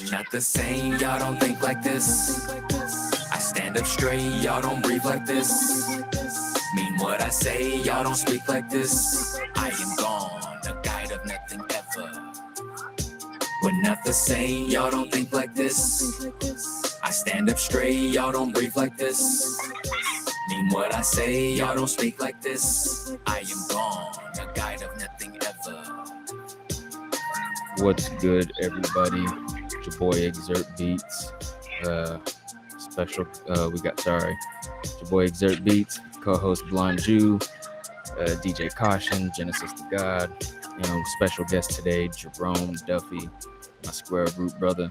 We're not the same, y'all don't think like this. I stand up straight, y'all don't breathe like this. Mean what I say, y'all don't speak like this. I am gone, a guide of nothing ever. We're not the same, y'all don't think like this. I stand up straight, y'all don't breathe like this. Mean what I say, y'all don't speak like this. I am gone, a guide of nothing ever. What's good, everybody? It's your boy ExurtBeatz. Special, it's your boy ExurtBeatz, co-host Blonju, DJ Kaushun, Genesis to God. Special guest today, Jerome Duffy, my square root brother.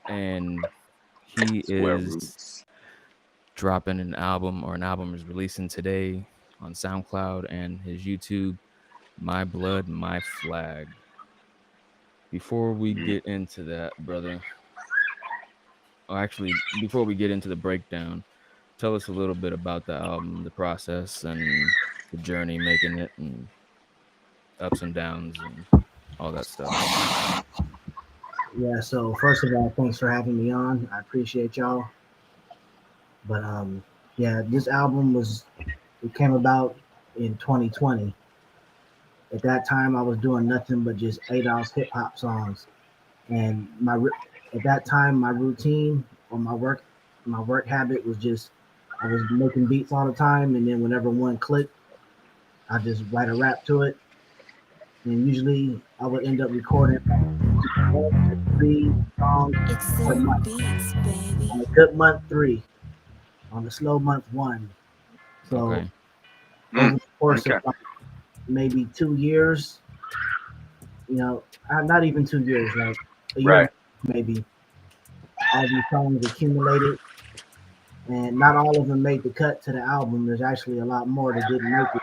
And he is dropping an album, or an album is releasing today on SoundCloud and his YouTube, My Blood, My Flag. Before we get into that, brother, before we get into the breakdown, tell us a little bit about the album, the process, and the journey making it, and ups and downs, and all that stuff. Yeah, so first of all, thanks for having me on. I appreciate y'all. But this album came about in 2020. At that time, I was doing nothing but just ADOS hip hop songs, and at that time, my routine or my work habit was just I was making beats all the time, and then whenever one clicked, I just write a rap to it, and usually I would end up recording 1 to 3 songs per month. ExurtBeatz, baby. On a good month 3, on the slow month 1. So Okay. over the course of maybe 2 years, not even 2 years, like a year maybe, all these songs accumulated, and not all of them made the cut to the album. There's actually a lot more that didn't make it.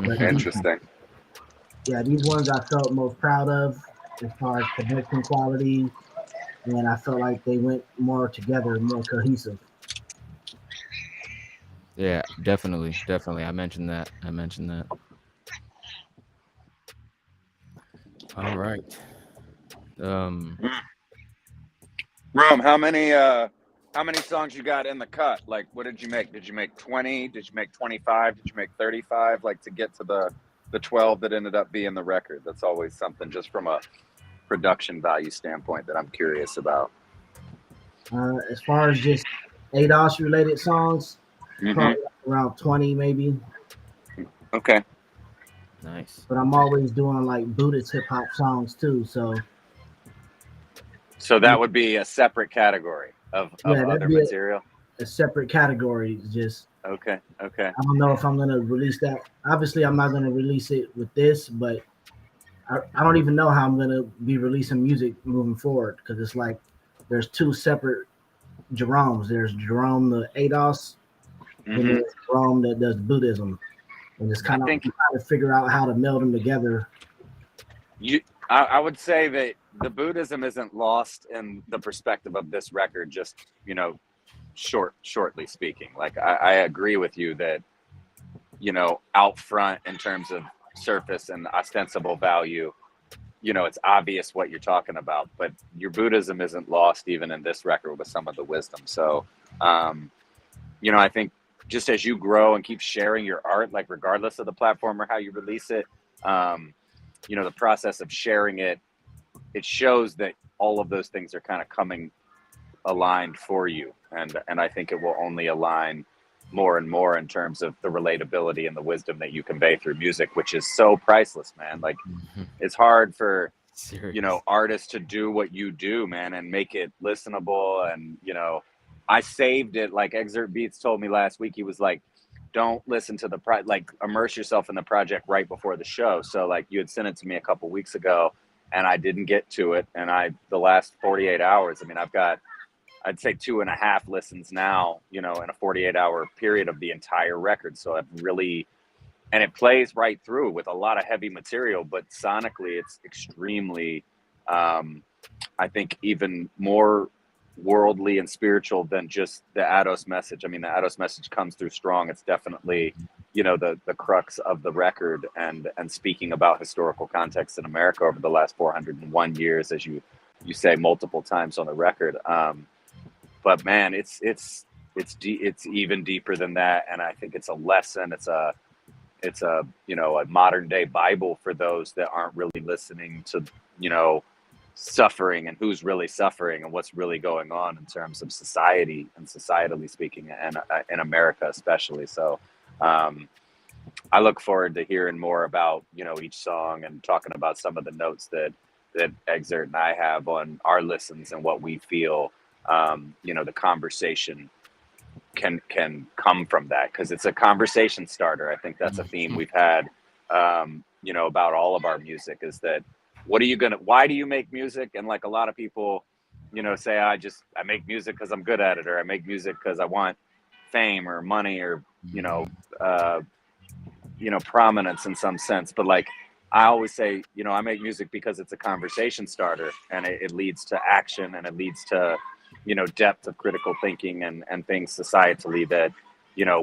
But Interesting. These ones I felt most proud of as far as production quality, and I felt like they went more together, more cohesive. Yeah, definitely. I mentioned that. All right. Rome, how many songs you got in the cut? Like, what did you make? Did you make 20? Did you make 25? Did you make 35? Like, to get to the 12 that ended up being the record? That's always something just from a production value standpoint that I'm curious about. As far as just ADOS related songs, probably around 20 maybe. Okay. Nice. But I'm always doing like Buddhist hip hop songs too, so that would be a separate category of other material. A separate category, just okay. I don't know if I'm gonna release that. Obviously, I'm not gonna release it with this, but I don't even know how I'm gonna be releasing music moving forward, because it's like there's 2 separate Jeromes. There's Jerome the ADOS, and there's Jerome that does Buddhism, and it's kind of trying to figure out how to meld them together. I would say that the Buddhism isn't lost in the perspective of this record, just, shortly speaking. Like, I agree with you that, out front in terms of surface and ostensible value, it's obvious what you're talking about, but your Buddhism isn't lost even in this record with some of the wisdom. So, I think just as you grow and keep sharing your art, like regardless of the platform or how you release it, the process of sharing it shows that all of those things are kind of coming aligned for you. And I think it will only align more and more in terms of the relatability and the wisdom that you convey through music, which is so priceless, man. Like, it's hard for, artists to do what you do, man, and make it listenable. And, I saved it. Like ExurtBeatz told me last week, he was like, don't listen to immerse yourself in the project right before the show. So like, you had sent it to me a couple weeks ago and I didn't get to it. And the last 48 hours, I've got, I'd say 2.5 listens now, in a 48-hour period of the entire record. So I've really, and it plays right through with a lot of heavy material, but sonically it's extremely, I think, even more worldly and spiritual than just the ADOS message. The ADOS message comes through strong. It's definitely the crux of the record, and speaking about historical context in America over the last 401 years, as you say multiple times on the record. But man, it's even deeper than that, and I think it's a lesson. It's a a modern day Bible for those that aren't really listening to suffering, and who's really suffering, and what's really going on in terms of society and societally speaking, and in America especially. So I look forward to hearing more about each song, and talking about some of the notes that Exurt and I have on our listens, and what we feel the conversation can come from that, because it's a conversation starter. I think that's a theme we've had about all of our music, is that why do you make music? And like a lot of people say, I make music because I'm good at it, or I make music because I want fame or money, or prominence in some sense. But like I always say, I make music because it's a conversation starter, and it leads to action, and it leads to depth of critical thinking, and things societally that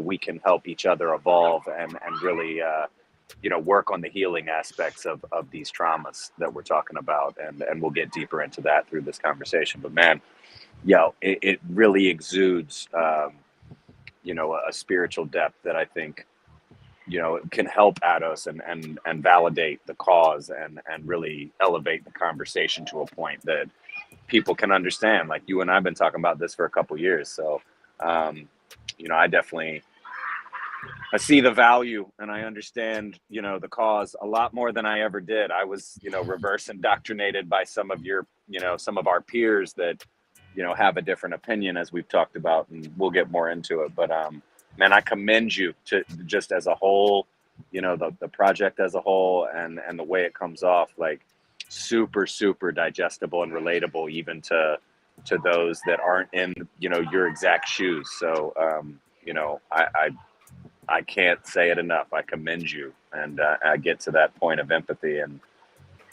we can help each other evolve, and really work on the healing aspects of these traumas that we're talking about, and we'll get deeper into that through this conversation. But man, it really exudes a spiritual depth that I think can help at us, and validate the cause, and really elevate the conversation to a point that people can understand. Like you and I've been talking about this for a couple years, so I see the value, and I understand the cause a lot more than I ever did. I was reverse indoctrinated by some of our peers that have a different opinion, as we've talked about, and we'll get more into it. But man, I commend you to just as a whole, the project as a whole, and the way it comes off, like super, super digestible and relatable, even to those that aren't in your exact shoes. So I can't say it enough. I commend you, and I get to that point of empathy, and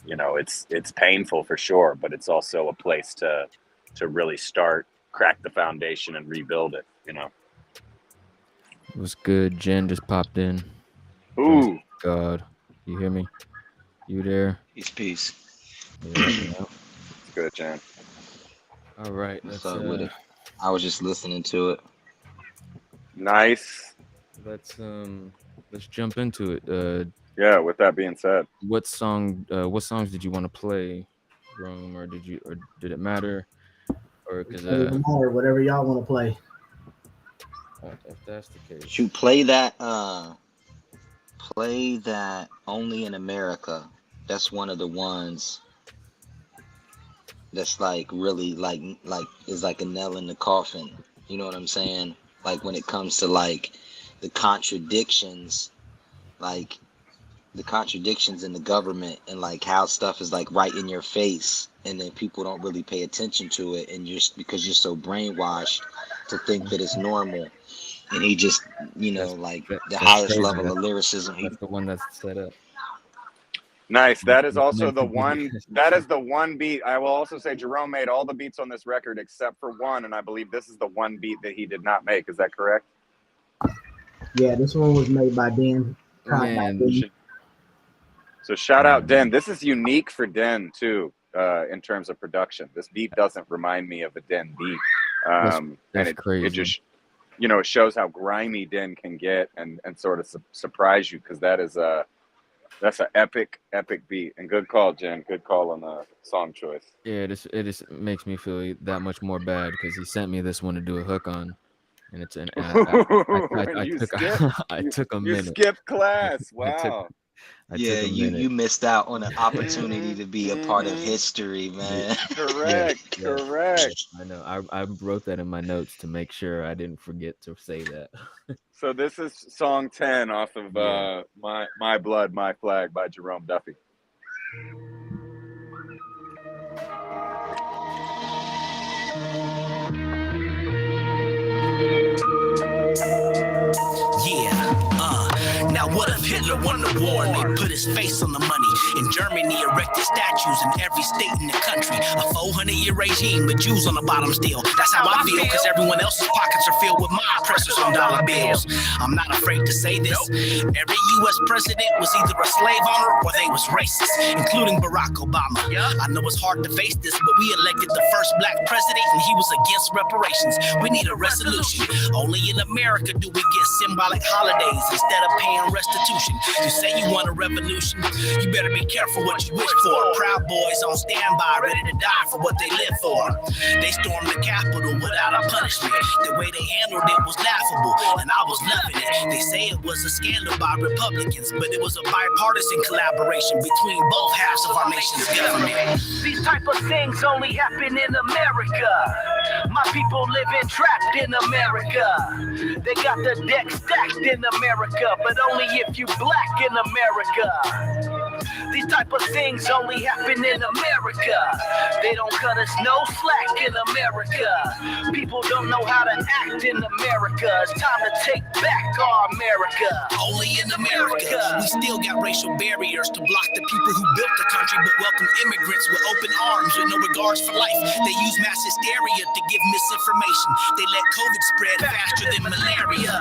it's painful for sure, but it's also a place to really crack the foundation and rebuild it. It was good. Jen just popped in. Ooh, God, you hear me? You there? Peace. Yeah. good, Jen. All right. What's up with it? I was just listening to it. Nice. Let's jump into it. Yeah. With that being said, what songs did you want to play, Rome, or did it matter? Or because whatever y'all want to play. If that's the case, Shoot, play that Only in America. That's one of the ones that's like really like is like a nail in the coffin. You know what I'm saying? Like when it comes to like the contradictions, in the government, and like how stuff is like right in your face, and then people don't really pay attention to it, and just because you're so brainwashed to think that it's normal. And he just, the highest crazy. level of lyricism. That's the one that's set up. Nice. That is also the one. That is the one beat. I will also say Jerome made all the beats on this record except for one, and I believe this is the one beat that he did not make. Is that correct? Yeah, this one was made by Den. So shout out Den. This is unique for Den too, in terms of production. This beat doesn't remind me of a Den beat, that's crazy. It just it shows how grimy Den can get, and sort of surprise you, because that's an epic beat. And good call, Jen. Good call on the song choice. Yeah, it just makes me feel that much more bad, because he sent me this one to do a hook on, and it's an I took a minute. You skipped class. Wow. You missed out on an opportunity to be a part of history, man. Correct. I know. I wrote that in my notes to make sure I didn't forget to say that. So this is song 10 off of My Blood, My Flag by Jerome Duffy. Now what if Hitler won the war and they put his face on the money. In Germany, erected statues in every state in the country. A 400-year regime with Jews on the bottom still. That's how I feel, because everyone else's pockets are filled with my oppressors on dollar bills. I'm not afraid to say this. Every U.S. president was either a slave owner or they was racist, including Barack Obama. I know it's hard to face this, but we elected the first black president and he was against reparations. We need a resolution. Only in America do we get symbolic holidays instead of paying restitution. You say you want a revolution, you better be careful what you wish for. Proud boys on standby, ready to die for what they live for. They stormed the Capitol without a punishment. The way they handled it was laughable, and I was loving it. They say it was a scandal by Republicans, but it was a bipartisan collaboration between both halves of our nation's government. These type of things only happen in America. My people living trapped in America. They got the deck stacked in America, but only if you black in America. These type of things only happen in America. They don't cut us no slack in America. People don't know how to act in America. It's time to take back our America. Only in America. We still got racial barriers to block the people who built the country, but welcome immigrants with open arms with no regards for life. They use mass hysteria to give misinformation. They let COVID spread faster than malaria.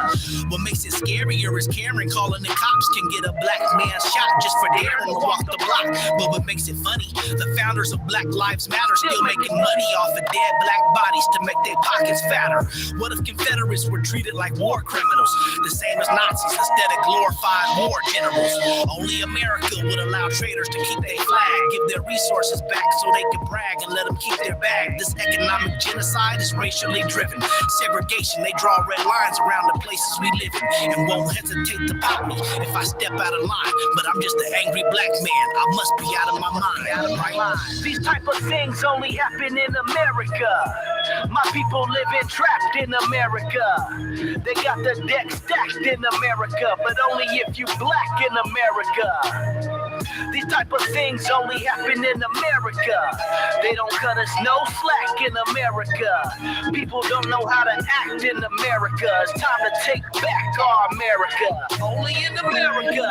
What makes it scarier is Karen calling the cops can get a black man shot just for daring to walk the block. But what makes it funny, the founders of Black Lives Matter still making money off of dead black bodies to make their pockets fatter. What if Confederates were treated like war criminals, the same as Nazis instead of glorified war generals? Only America would allow traitors to keep their flag, give their resources back so they can brag and let them keep their bag. This economic genocide is racially driven. Segregation, they draw red lines around the places we live in and won't hesitate to pop me if I step out of line. But I'm just an angry black man. I must be out of my mind. These type of things only happen in America. My people living trapped in America. They got the deck stacked in America, but only if you black in America. These type of things only happen in America. They don't cut us no slack in America. People don't know how to act in America. It's time to take back our America. Only in America.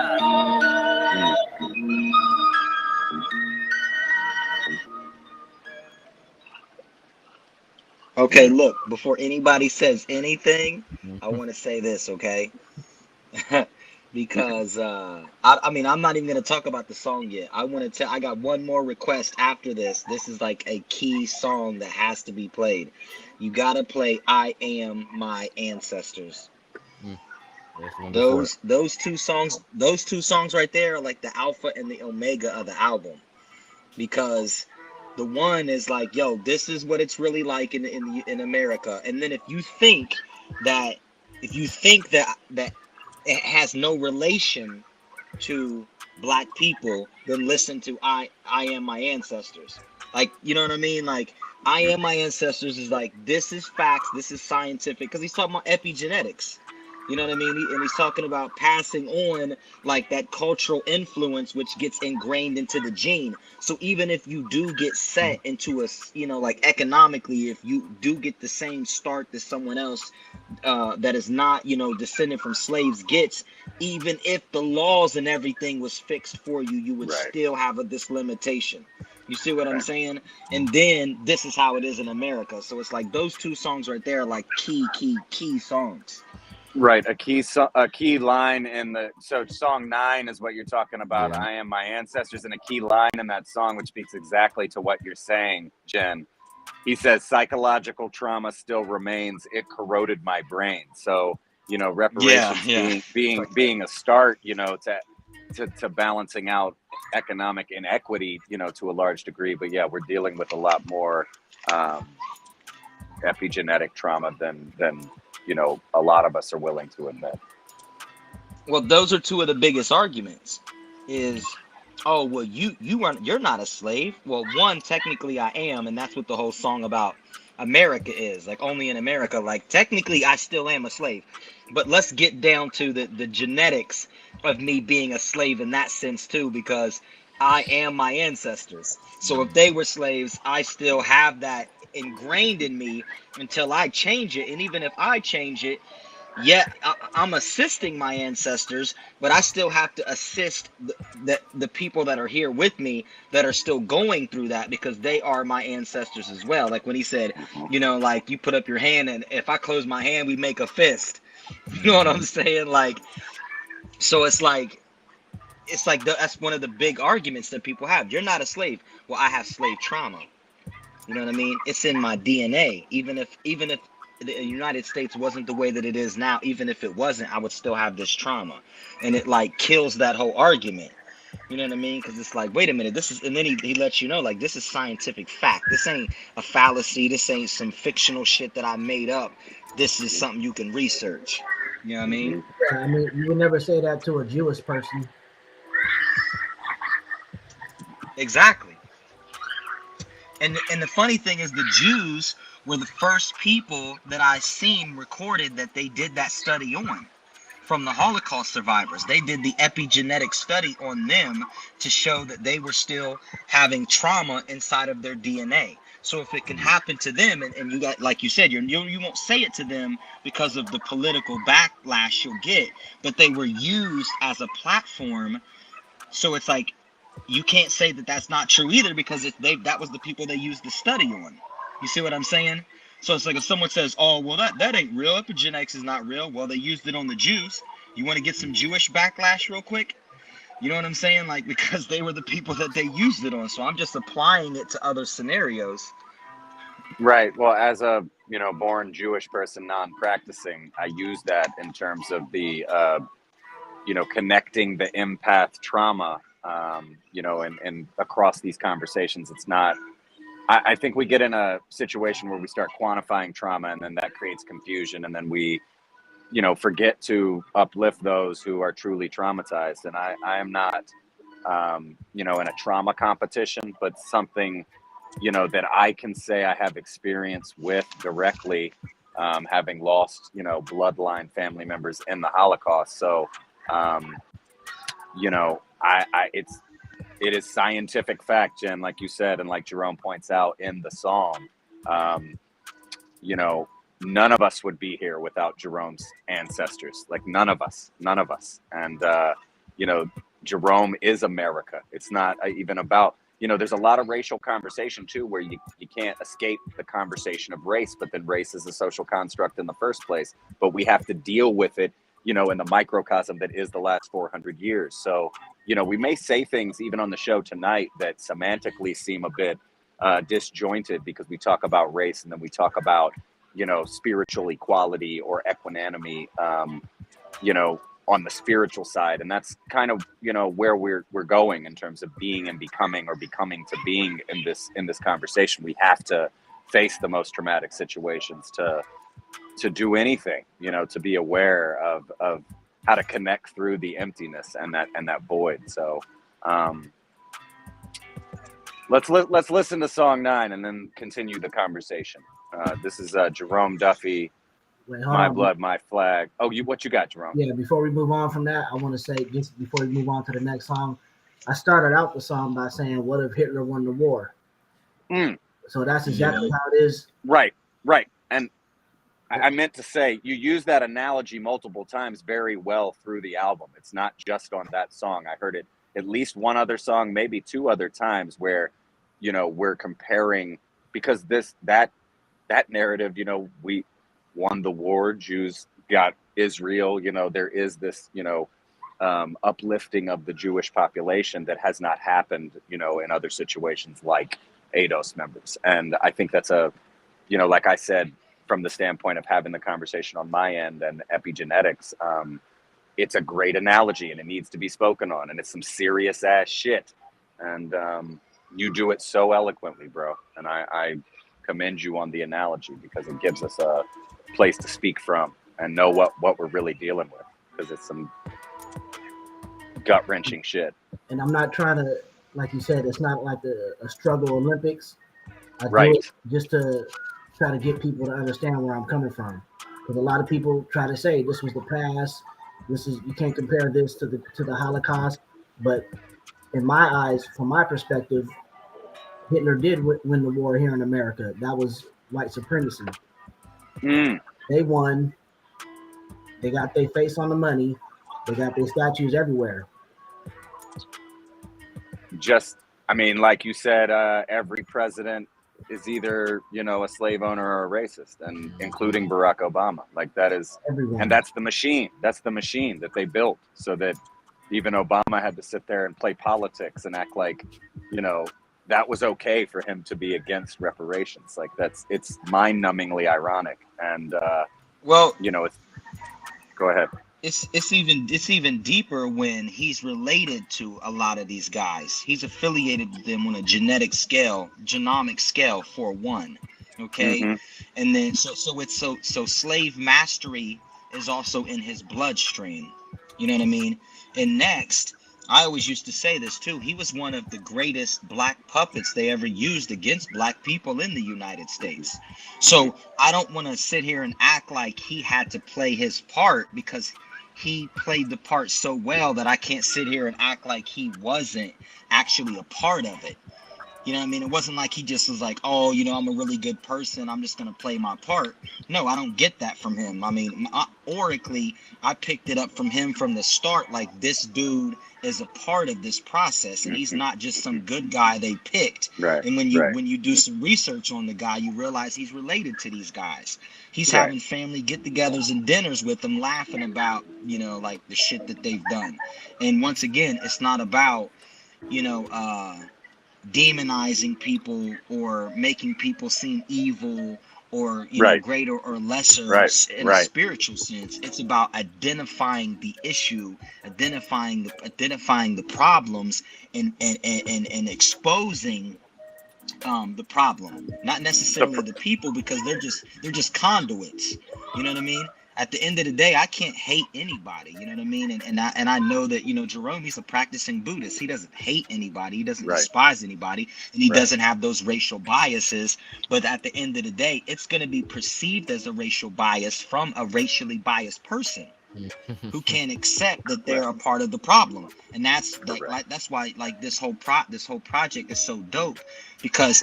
Okay, look, before anybody says anything, I want to say this, okay? Because I mean, I'm not even gonna talk about the song yet. I got one more request after this. This is like a key song that has to be played. You gotta play "I Am My Ancestors." Those two songs right there are like the alpha and the omega of the album, because the one is like, yo, this is what it's really like in America. And then if you think that it has no relation to black people, then listen to I Am My Ancestors. Like, you know what I mean? Like, I Am My Ancestors is like, this is facts, this is scientific, because he's talking about epigenetics. You know what I mean? And he's talking about passing on like that cultural influence, which gets ingrained into the gene. So even if you do get set into a, you know, like economically, if you do get the same start that someone else that is not, you know, descended from slaves gets, even if the laws and everything was fixed for you, you would still have this limitation. You see what I'm saying? And then this is how it is in America. So it's like those two songs right there are like key songs. Right, a key line in the song 9 is what you're talking about. Yeah. I Am My Ancestors, and a key line in that song which speaks exactly to what you're saying, Jen. He says psychological trauma still remains. It corroded my brain. So, you know, reparations being a start, you know, to balancing out economic inequity, you know, to a large degree. But yeah, we're dealing with a lot more epigenetic trauma than you know, a lot of us are willing to admit. Well, those are two of the biggest arguments is, oh, well, you're not a slave. Well, one, technically I am. And that's what the whole song about America is, like only in America. Like technically I still am a slave, but let's get down to the genetics of me being a slave in that sense too, because I am my ancestors. So if they were slaves, I still have that ingrained in me until I change it. And even if I change it, yeah, I'm assisting my ancestors, but I still have to assist the people that are here with me that are still going through that, because they are my ancestors as well. Like when he said, you know, like you put up your hand, and if I close my hand, we make a fist. You know what I'm saying? Like, so it's like that's one of the big arguments that people have. You're not a slave. Well, I have slave trauma. You know what I mean? It's in my DNA. Even if the United States wasn't the way that it is now, even if it wasn't, I would still have this trauma. And it like kills that whole argument. You know what I mean? Because it's like, wait a minute, this is, and then he lets you know, like, this is scientific fact. This ain't a fallacy. This ain't some fictional shit that I made up. This is something you can research. You know what I mean? Yeah, I mean, you would never say that to a Jewish person. Exactly. And the funny thing is, the Jews were the first people that I seen recorded that they did that study on, from the Holocaust survivors. They did the epigenetic study on them to show that they were still having trauma inside of their DNA. So if it can happen to them, and you got, like you said, you won't say it to them because of the political backlash you'll get, but they were used as a platform. So it's like, you can't say that that's not true either, because that was the people they used the study on. You see what I'm saying? So it's like if someone says, oh, well, that ain't real, epigenetics is not real. Well, they used it on the Jews. You want to get some Jewish backlash real quick? You know what I'm saying? Like, because they were the people that they used it on. So I'm just applying it to other scenarios. Right. Well, as a, you know, born Jewish person, non-practicing, I use that in terms of the, you know, connecting the empath trauma, you know, and across these conversations. It's not, I think we get in a situation where we start quantifying trauma, and then that creates confusion, and then we, you know, forget to uplift those who are truly traumatized. And I am not, you know, in a trauma competition, but something, you know, that I can say I have experience with directly, having lost, you know, bloodline family members in the Holocaust. So, you know, it is scientific fact, Jen, like you said, and like Jerome points out in the song. You know, none of us would be here without Jerome's ancestors. Like none of us. And, you know, Jerome is America. It's not even about, you know, there's a lot of racial conversation too, where you can't escape the conversation of race, but then race is a social construct in the first place, but we have to deal with it, you know, in the microcosm that is the last 400 years. So, you know, we may say things even on the show tonight that semantically seem a bit disjointed, because we talk about race and then we talk about, you know, spiritual equality or equanimity, you know, on the spiritual side. And that's kind of, you know, where we're going in terms of being and becoming, or becoming to being in this conversation. We have to face the most traumatic situations to do anything, you know, to be aware of how to connect through the emptiness and that void. So let's listen to song 9 and then continue the conversation. This is Jerome Duffy, Wait, My Blood, My Flag. Oh, what you got, Jerome? Yeah, before we move on from that, I want to say, just before we move on to the next song, I started out the song by saying, what if Hitler won the war? So that's exactly how it is. Right. And I meant to say, you use that analogy multiple times very well through the album. It's not just on that song. I heard it at least one other song, maybe 2 other times, where, you know, we're comparing, because that narrative, you know, we won the war, Jews got Israel, you know, there is this, you know, uplifting of the Jewish population that has not happened, you know, in other situations like ADOS members. And I think that's a, you know, like I said, from the standpoint of having the conversation on my end and epigenetics, it's a great analogy and it needs to be spoken on, and it's some serious ass shit. And you do it so eloquently, bro. And I commend you on the analogy, because it gives us a place to speak from and know what we're really dealing with, because it's some gut-wrenching shit. And I'm not trying to, like you said, it's not like a struggle Olympics. I Right. do it just to try to get people to understand where I'm coming from, because a lot of people try to say this was the past, you can't compare this to the Holocaust. But in my eyes, from my perspective, Hitler did win the war here in America. That was white supremacy. They won They got their face on the money. They got their statues everywhere. Just, I mean, like you said, every president is either, you know, a slave owner or a racist, and including Barack Obama. Like that is, Everyone. and that's the machine. That's the machine that they built so that even Obama had to sit there and play politics and act like, you know, that was okay for him to be against reparations. Like it's mind-numbingly ironic. And, Well, you know, go ahead. it's even deeper when he's related to a lot of these guys. He's affiliated with them on a genomic scale for one. Okay. Mm-hmm. And then so slave mastery is also in his bloodstream. You know what I mean? And next, I always used to say this too. He was one of the greatest black puppets they ever used against black people in the United States. So I don't want to sit here and act like he had to play his part, because he played the part so well that I can't sit here and act like he wasn't actually a part of it. You know what I mean? It wasn't like he just was like, oh, you know, I'm a really good person, I'm just going to play my part. No, I don't get that from him. I mean, oracally, I picked it up from him from the start. Like, this dude is a part of this process, and he's not just some good guy they picked. Right. And when you do some research on the guy, you realize he's related to these guys. He's Right. having family get-togethers and dinners with them, laughing about, you know, like the shit that they've done. And once again, it's not about, you know, demonizing people or making people seem evil or, you know, Right. greater or lesser Right. in a Right. spiritual sense. It's about identifying the issue, identifying the problems, and exposing the problem, not necessarily the people, because they're just conduits. You know what I mean? At the end of the day, I can't hate anybody. You know what I mean? And I know that, you know, Jerome, he's a practicing Buddhist. He doesn't hate anybody. He doesn't Right. despise anybody, and he Right. doesn't have those racial biases. But at the end of the day, it's going to be perceived as a racial bias from a racially biased person who can't accept that they're a part of the problem. And that's like that's why like this whole project is so dope, because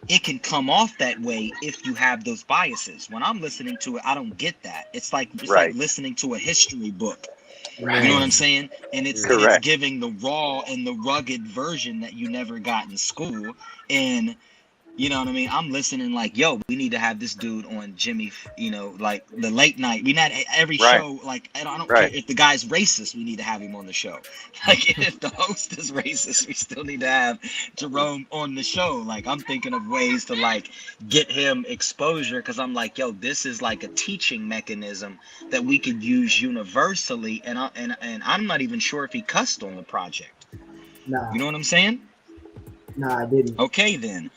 it can come off that way if you have those biases. When I'm listening to it, I don't get that. It's like Right. listening to a history book. Right. You know what I'm saying? And it's Correct. giving the raw and the rugged version that you never got in school. And you know what I mean? I'm listening like, yo, we need to have this dude on Jimmy, you know, like the late night. We not every Right. show, like, I don't Right. care if the guy's racist, we need to have him on the show. Like, if the host is racist, we still need to have Jerome on the show. Like, I'm thinking of ways to like get him exposure, because I'm like, yo, this is like a teaching mechanism that we could use universally. And I'm not even sure if he cussed on the project. Nah, You know what I'm saying? nah, I didn't. Okay, then.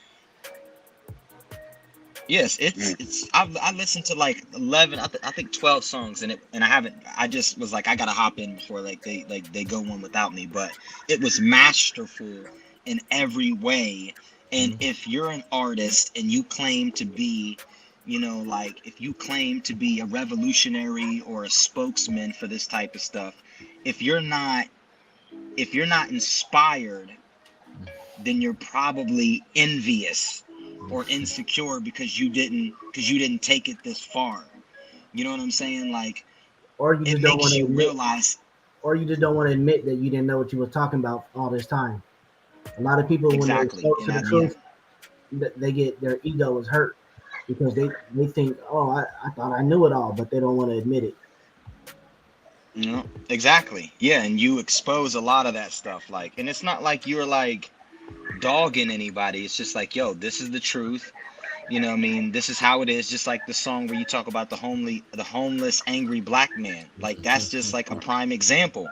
Yes, it's I listened to like 11, I think 12 songs, and I just was like, I gotta hop in before they go one without me. But it was masterful in every way. And if you're an artist and you claim to be, you know, like if you claim to be a revolutionary or a spokesman for this type of stuff, if you're not inspired, then you're probably envious or insecure because you didn't take it this far. You know what I'm saying? Like, Or you it just don't want makes to you admit, realize or you just don't want to admit that you didn't know what you were talking about all this time. A lot of people, exactly. when they spoke to the truth, they get their ego is hurt because they think, oh, I thought I knew it all, but they don't want to admit it. No, exactly. Yeah, and you expose a lot of that stuff. Like, and it's not like you're like dogging anybody. It's just like, yo, this is the truth. You know what I mean? This is how it is. Just like the song where you talk about the homeless, angry black man. Like, that's just like a prime example.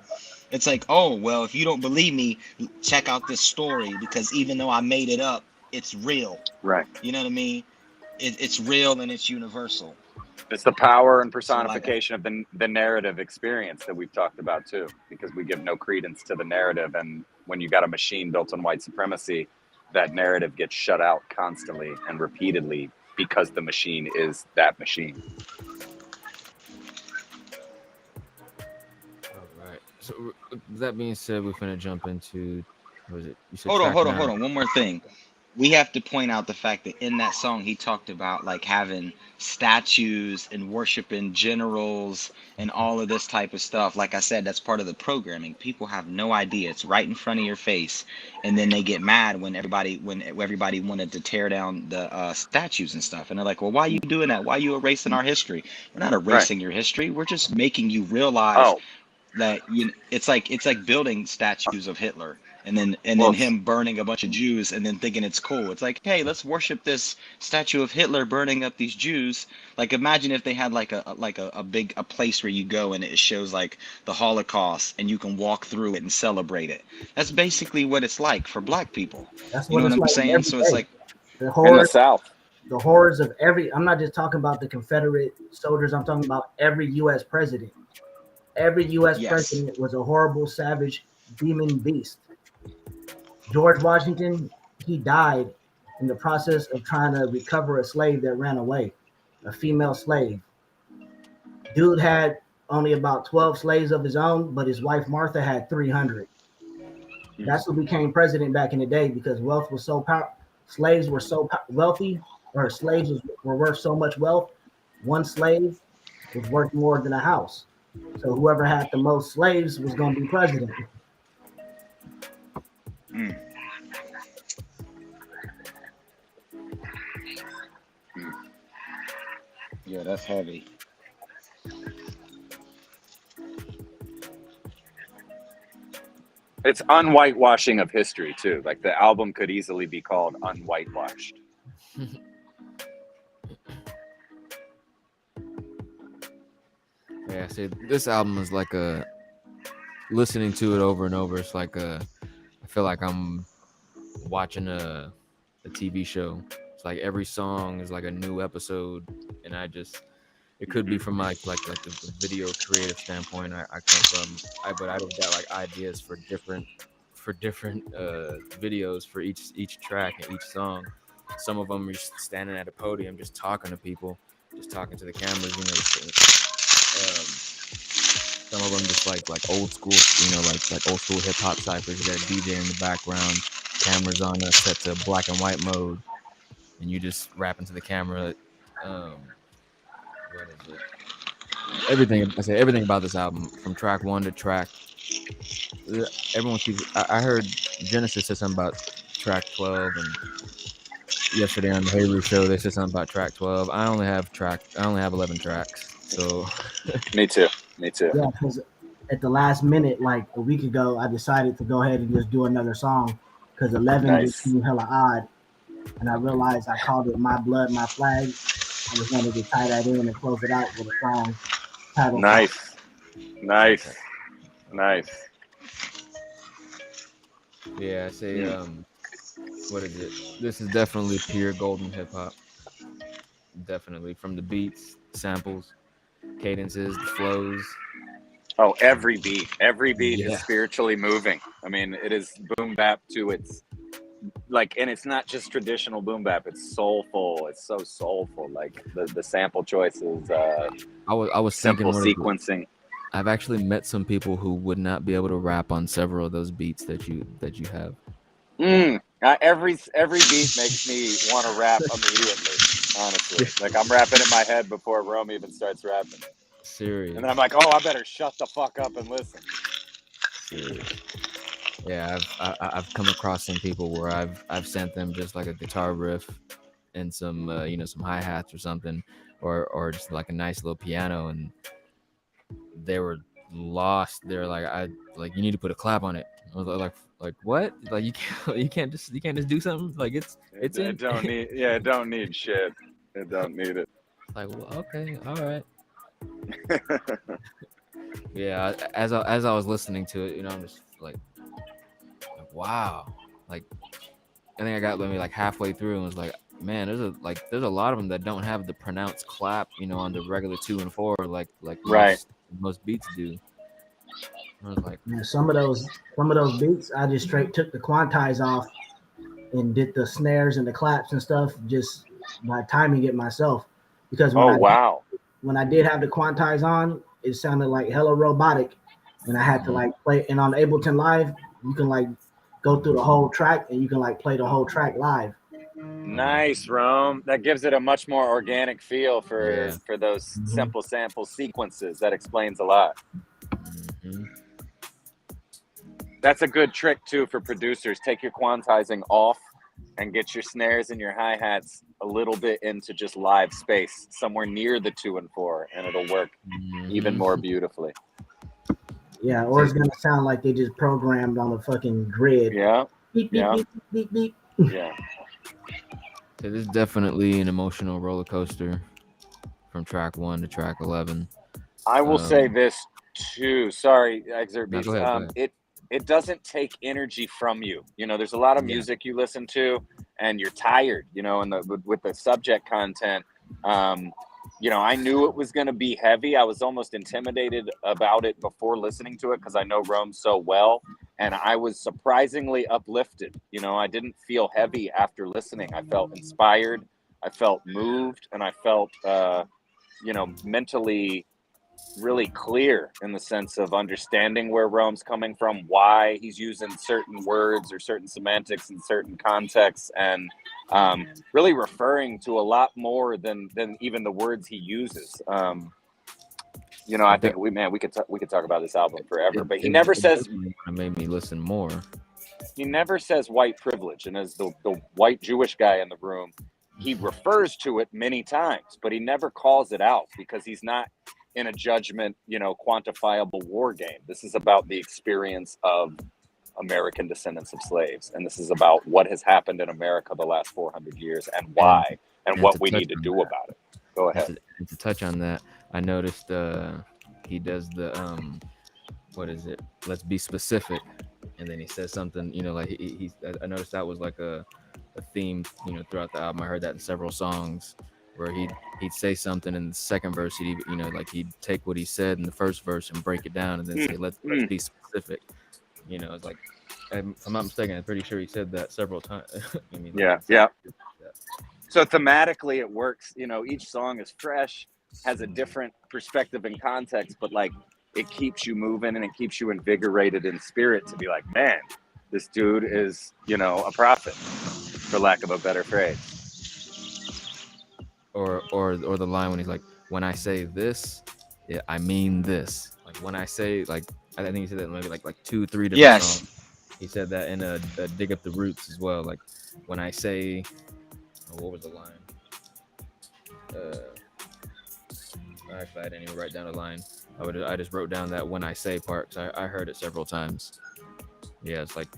It's like, oh, well, if you don't believe me, check out this story, because even though I made it up, it's real. Right. You know what I mean? It's real and it's universal. It's the power and personification of the narrative experience that we've talked about too, because we give no credence to the narrative. And when you got a machine built on white supremacy, that narrative gets shut out constantly and repeatedly because the machine is that machine. All right. So with that being said, we're gonna jump into, what was it? You said Hold track on. nine. One more thing. we have to point out the fact that in that song he talked about like having statues and worshiping generals and all of this type of stuff. Like I said, that's part of the programming. People have no idea. It's right in front of your face, and then they get mad when everybody wanted to tear down the statues and stuff, and they're like, well, why are you doing that? Why are you erasing our history? We're not Right. erasing your history. We're just making you realize Oh, that it's like building statues of Hitler and then well, him burning a bunch of Jews and then thinking it's cool. It's like, hey, let's worship this statue of Hitler burning up these Jews. Like, imagine if they had like a place where you go and it shows like the Holocaust and you can walk through it and celebrate it. That's basically what it's like for Black people. That's You what know what it's I'm like saying? every So it's day. like, The in the horrors, South. the horrors of every. I'm not just talking about the Confederate soldiers. I'm talking about every U.S. president. Every U.S. yes. president was a horrible, savage, demon beast. George Washington, he died in the process of trying to recover a slave that ran away, a female slave. Dude had only about 12 slaves of his own, but his wife Martha had 300. That's who became president back in the day because wealth was so powerful. Slaves were so wealthy, or were worth so much wealth. One slave was worth more than a house. So whoever had the most slaves was going to be president. Mm. Yeah, that's heavy. It's unwhitewashing of history too. Like the album could easily be called Unwhitewashed. Yeah, see, this album is like a listening to it over and over. It's like I feel like I'm watching a TV show. It's like every song is like a new episode, and it could be from like the video creative standpoint. I come from, but I've got like ideas for different videos for each track and each song. Some of them are just standing at a podium, just talking to people, just talking to the cameras, you know. Some of them just like old school, you know, like old school hip hop ciphers. You got a DJ in the background, cameras on set to black and white mode, and you just rap into the camera. What is it? Everything about this album, from track 1 to track. Everyone keeps. I heard Genesis said something about track 12, and yesterday on the Hayru show they said something about track 12. I only have 11 tracks, so. Me too. Yeah, because at the last minute, like a week ago, I decided to go ahead and just do another song because 11 just seemed hella odd, and I realized I called it "My Blood, My Flag." I just wanted to tie that in and close it out with a song title. Nice. Yeah, I say, what is it? This is definitely pure golden hip hop. Definitely, from the beats, samples, cadences, the flows. Oh, every beat is spiritually moving. I mean, it is boom bap to its like, and it's not just traditional boom bap. It's soulful. It's so soulful. Like the sample choices. I was simple thinking sequencing. I've actually met some people who would not be able to rap on several of those beats that you have. Every beat makes me want to rap immediately. Honestly, like I'm rapping in my head before Rome even starts rapping. Serious. And then I'm like, oh, I better shut the fuck up and listen. Serious. Yeah, I've come across some people where I've sent them just like a guitar riff and some some hi-hats or something, or just like a nice little piano, and they were lost. They're like, you need to put a clap on it. I was like what? Like you can't just do something? Like it don't need it don't need shit. It don't need it. Like, well, okay, all right. Yeah, as I was listening to it, I'm just like wow. Like I think I got maybe like halfway through and was like, man, there's a lot of them that don't have the pronounced clap, on the regular 2 and 4 like right. most beats do. I was like, some of those beats, I just straight took the quantize off and did the snares and the claps and stuff just by timing it myself. Because when I did have the quantize on, it sounded like hella robotic, and I had to like play. And on Ableton Live, you can like go through the whole track and you can like play the whole track live. Nice, Rome. That gives it a much more organic feel for those Mhm. simple sample sequences. That explains a lot. Mhm. That's a good trick too for producers. Take your quantizing off and get your snares and your hi-hats a little bit into just live space, somewhere near the 2 and 4, and it'll work even more beautifully. Yeah, or it's gonna sound like they just programmed on the fucking grid. Yeah. Beep, beep, Yeah. beep, beep, beep. Yeah. So this is definitely an emotional roller coaster from track 1 to track 11. I will say this too. Sorry, Exurt No, Beatz. go ahead. It doesn't take energy from you. You know, there's a lot of music you listen to and you're tired, you know, and with the subject content, you know, I knew it was going to be heavy. I was almost intimidated about it before listening to it because I know Rome so well. And I was surprisingly uplifted. You know, I didn't feel heavy after listening. I felt inspired. I felt moved. And I felt, you know, mentally really clear in the sense of understanding where Rome's coming from, why he's using certain words or certain semantics in certain contexts, and really referring to a lot more than even the words he uses. You know, I think we could talk about this album forever, but he never says. It made me listen more. He never says white privilege, and as the white Jewish guy in the room, he refers to it many times, but he never calls it out because he's not in a judgment, you know, quantifiable war game. This is about the experience of American descendants of slaves, and this is about what has happened in America the last 400 years and why, and what we need to do about it. Go ahead. And to touch on that, I noticed he does the what is it? Let's be specific, and then he says something, you know, like I noticed that was like a theme, you know, throughout the album. I heard that in several songs where he'd say something in the second verse, he'd, you know, like he'd take what he said in the first verse and break it down and then say let's be specific. You know, it's like, if I'm not mistaken, I'm pretty sure he said that several times. I mean, yeah. So thematically it works. You know, each song is fresh, has a different perspective and context, but like it keeps you moving and it keeps you invigorated in spirit to be like, man, this dude is, you know, a prophet, for lack of a better phrase. Or the line when he's like, when I say this, yeah, I mean this. Like when I say, like, I think he said that maybe like 2-3 different songs. He said that in a Dig Up the Roots as well. Like when I say, what was the line? Actually, I didn't even write down a line. I just wrote down that when I say part. So I heard it several times. Yeah, it's like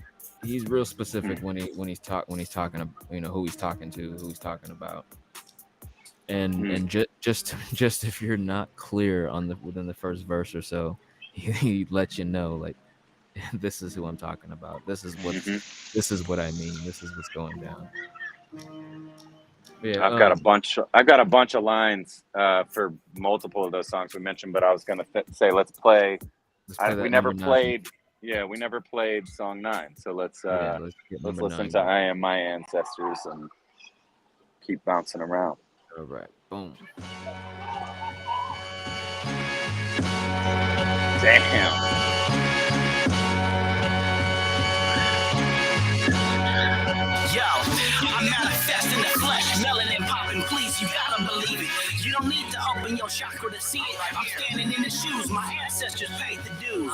he's real specific when he's talking, you know, who he's talking to, who he's talking about. And just if you're not clear within the first verse or so, he lets you know, like, this is who I'm talking about. This is what I mean. This is what's going down. Yeah, I've got a bunch of lines for multiple of those songs we mentioned, but I was gonna say let's play we never played song 9, so let's listen to I Am My Ancestors and keep bouncing around. All right, boom. Damn. Yo, I'm manifesting the flesh, melanin popping, please, you gotta believe it. You don't need to open your chakra to see it. I'm standing in the shoes, my ancestors paid the dues.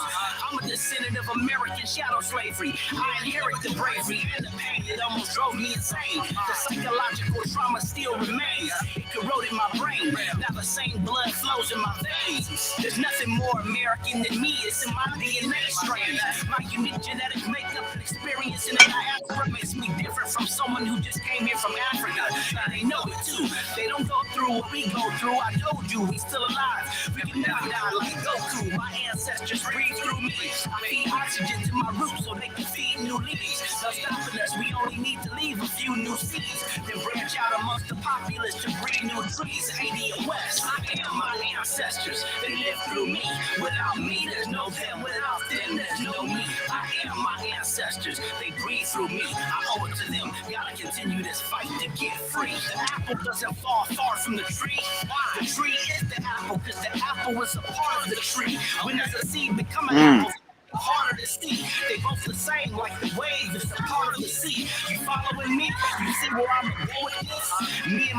I'm a descendant of American shadow slavery. I inherit the bravery and the pain that almost drove me insane. The psychological trauma still remains. It corroded my brain. Now the same blood flows in my veins. There's nothing more American than me. It's in my DNA strain. My unique genetic makeup and experience in the diaspora makes me different from someone who just came here from Africa. Now they know it too. They don't go through what we go through. I told you, we still alive. We can never die like Goku. My ancestors breathe through me. I feed oxygen to my roots so they can feed new leaves. No stopping us, we only need to leave a few new seeds. Then branch out amongst the populace to breed new trees. 80 and West, I am my ancestors. They live through me. Without me, there's no them. Without them, there's no me. I am my ancestors. They breathe through me. I owe it to them. Gotta continue this fight to get free. The apple doesn't fall far from the tree. Why? The tree is the apple, because the apple is a part of the tree. When does a seed become an apple? Harder to see. They both the same, like the waves. It's a part of the sea. You following me? You see where I'm going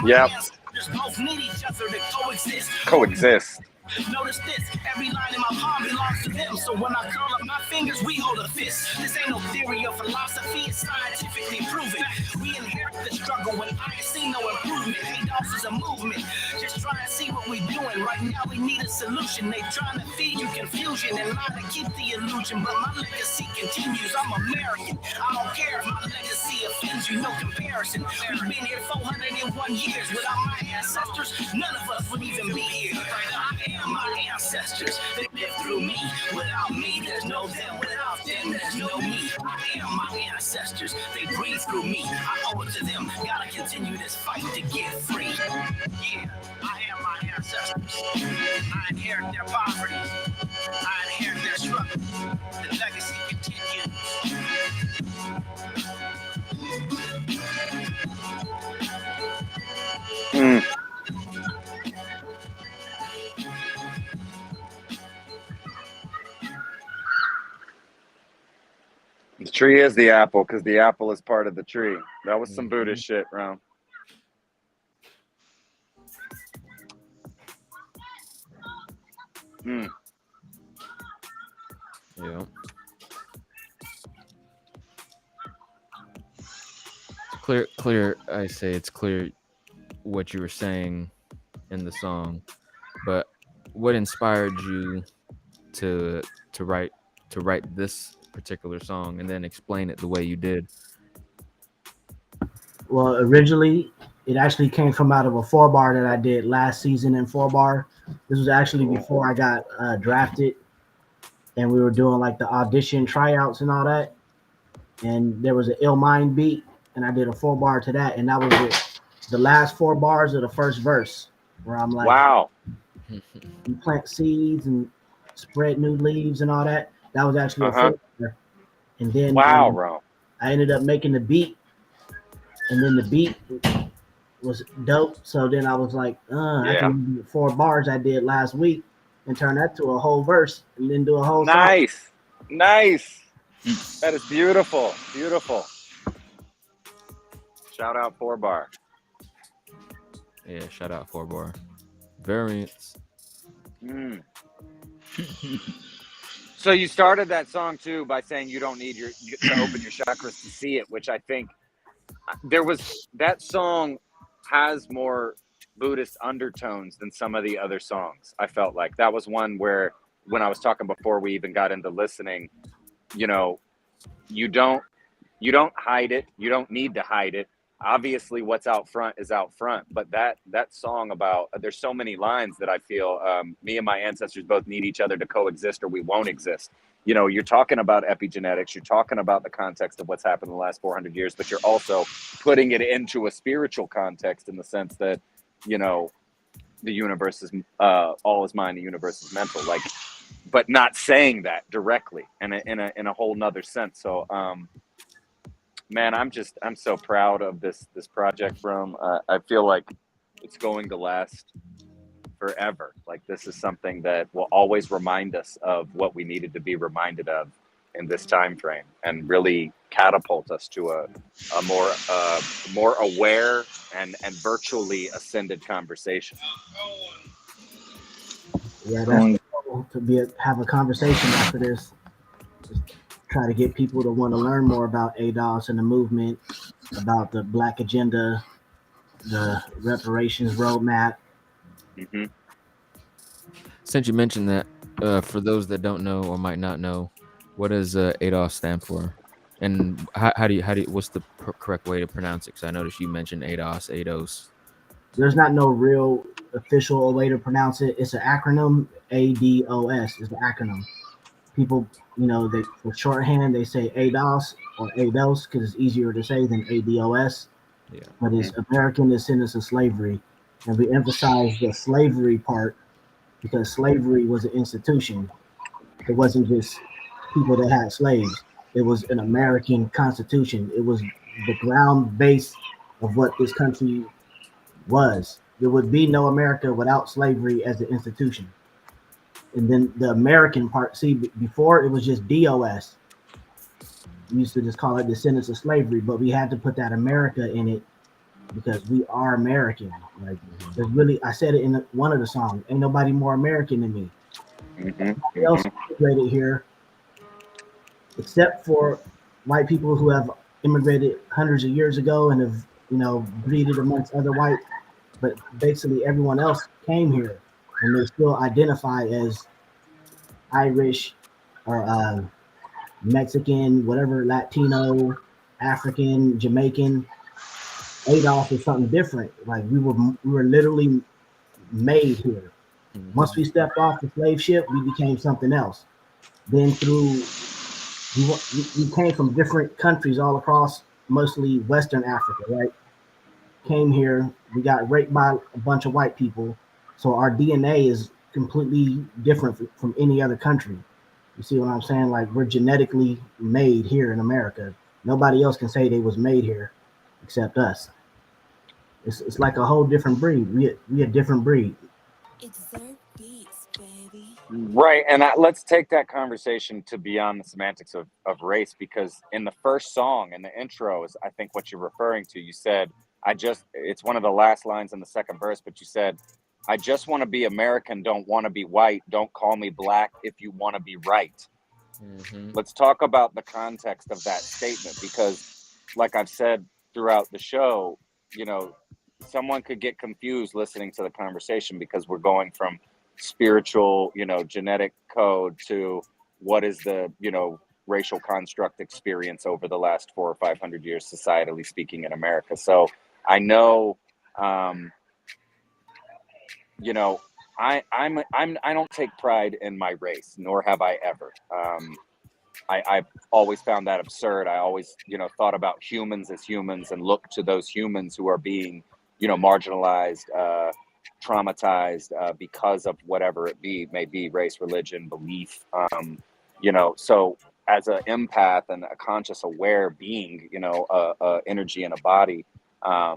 Yep. Both need each other to coexist. Coexist. Notice this, every line in my palm belongs to them. So when I curl up my fingers, we hold a fist. This ain't no theory or philosophy, it's scientifically proven. We inherit the struggle when I see no improvement. ADOS is a movement. Just try and see what we doing. Right now we need a solution. They trying to feed you confusion and lie to keep the illusion. But my legacy continues. I'm American. I don't care if my legacy offends you. No comparison. We've been here 401 years. Without my ancestors, none of us would even be here. I am my ancestors. They lived through me. Without me, there's no them. Without them, there's no me. I am my ancestors. They breathe through me. I owe it to them. Gotta continue this fight to get free. Yeah, I am my ancestors. I inherit their poverty. I inherit their struggle. The legacy continues. The tree is the apple because the apple is part of the tree. That was some Buddhist shit, Ron. Yeah. Clear. I say it's clear what you were saying in the song, but what inspired you to write this particular song and then explain it the way you did? Well, originally it actually came from out of a 4-bar that I did last season in 4-bar. This was actually before I got drafted, and we were doing like the audition tryouts and all that. And there was an Ill Mind beat, and I did a 4-bar to that, and that was it. The last 4 bars of the first verse, where I'm like, wow, you plant seeds and spread new leaves and all that. That was actually a 4-bar. And then Ron. I ended up making the beat, and then the beat was dope. So then I was like, I can do the 4 bars I did last week and turn that to a whole verse and then do a whole song. Nice. That is beautiful. Shout out 4-bar. Yeah, shout out 4-bar. Variants. So you started that song too by saying you don't need to open your chakras to see it, which I think that song has more Buddhist undertones than some of the other songs. I felt like that was one where, when I was talking before we even got into listening, you know, you don't hide it. You don't need to hide it. Obviously what's out front is out front, but that song about, there's so many lines that I feel me and my ancestors both need each other to coexist or we won't exist. You know, you're talking about epigenetics, you're talking about the context of what's happened in the last 400 years, but you're also putting it into a spiritual context in the sense that, you know, the universe is all is mind, the universe is mental, like, but not saying that directly in a whole nother sense. So man, I'm so proud of this project, From I feel like it's going to last forever. Like, this is something that will always remind us of what we needed to be reminded of in this time frame, and really catapult us to a more aware and virtually ascended conversation. Yeah, that's cool to have a conversation after this. Just try to get people to want to learn more about ADOS and the movement, about the Black agenda, the reparations roadmap. Since you mentioned that, for those that don't know or might not know, what does ADOS stand for, and how do you what's the correct way to pronounce it? Because I noticed you mentioned ADOS. There's not no real official way to pronounce it. It's an acronym. ADOS is the acronym. People, you know, they for shorthand they say ADOS or ADOS because it's easier to say than ADOS. Yeah. But it's American Descendants of Slavery, and we emphasize the slavery part because slavery was an institution. It wasn't just people that had slaves. It was an American constitution. It was the ground base of what this country was. There would be no America without slavery as an institution. And then the American part, see, before it was just DOS. We used to just call it Descendants of Slavery, but we had to put that America in it because we are American. Like, there's really, I said it in one of the songs, ain't nobody more American than me. Nobody else immigrated here except for white people who have immigrated hundreds of years ago and have, breeded amongst other whites. But basically everyone else came here and they still identify as Irish or Mexican, whatever, Latino, African, Jamaican. Adolf is something different. Like we were literally made here. Once we stepped off the slave ship, we became something else. Then we came from different countries all across, mostly Western Africa, right? Came here, we got raped by a bunch of white people, so our DNA is completely different from any other country. You see what I'm saying? Like we're genetically made here in America. Nobody else can say they was made here except us. It's like a whole different breed. We a different breed. ExurtBeatz, baby. Right, and let's take that conversation to beyond the semantics of race, because in the first song, in the intro, is I think what you're referring to. You said, it's one of the last lines in the second verse, but you said, I just want to be American, don't want to be white, don't call me black if you want to be right. Let's talk about the context of that statement, because like I've said throughout the show, someone could get confused listening to the conversation because we're going from spiritual, genetic code to what is the, racial construct experience over the last 400 or 500 years, societally speaking, in America. So I know, I don't take pride in my race, nor have I ever. I've always found that absurd. I always, thought about humans as humans and looked to those humans who are being, marginalized, traumatized because of whatever it may be, race, religion, belief. So as an empath and a conscious, aware being, energy in a body, I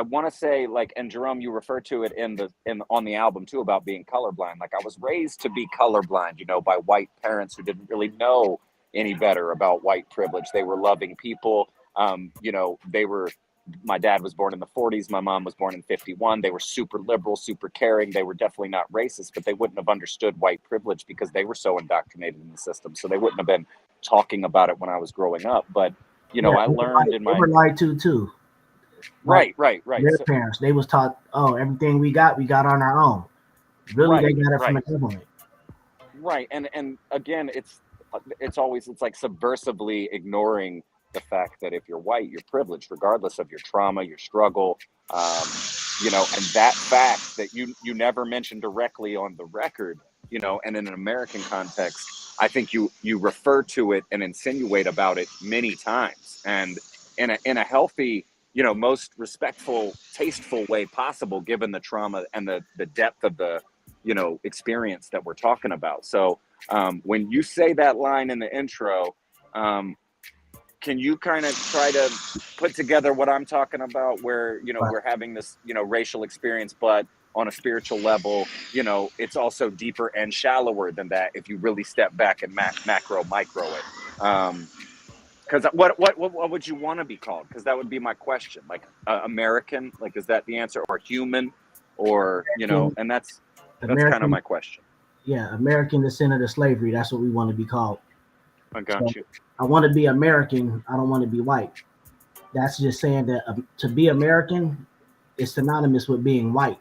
want to say, like, and Jerome, you refer to it on the album too, about being colorblind. Like I was raised to be colorblind, by white parents who didn't really know any better about white privilege. They were loving people. My dad was born in the 40s. My mom was born in 51. They were super liberal, super caring. They were definitely not racist, but they wouldn't have understood white privilege because they were so indoctrinated in the system. So they wouldn't have been talking about it when I was growing up. But, I learned in my... They were lied to too. Right. Their parents, they was taught, everything we got on our own. Really, they got it from the government. Right. And again, it's like subversively ignoring the fact that if you're white, you're privileged, regardless of your trauma, your struggle, and that fact that you never mentioned directly on the record, and in an American context, I think you refer to it and insinuate about it many times, and in a healthy, most respectful, tasteful way possible, given the trauma and the depth of the, experience that we're talking about. So when you say that line in the intro, can you kind of try to put together what I'm talking about, where, we're having this, racial experience, but on a spiritual level, it's also deeper and shallower than that if you really step back and micro it. Because what would you want to be called? Because that would be my question. Like American, like, is that the answer, or human, or and that's kind of my question. Yeah, American descendant of slavery. That's what we want to be called. I got you. I want to be American. I don't want to be white. That's just saying that to be American is synonymous with being white.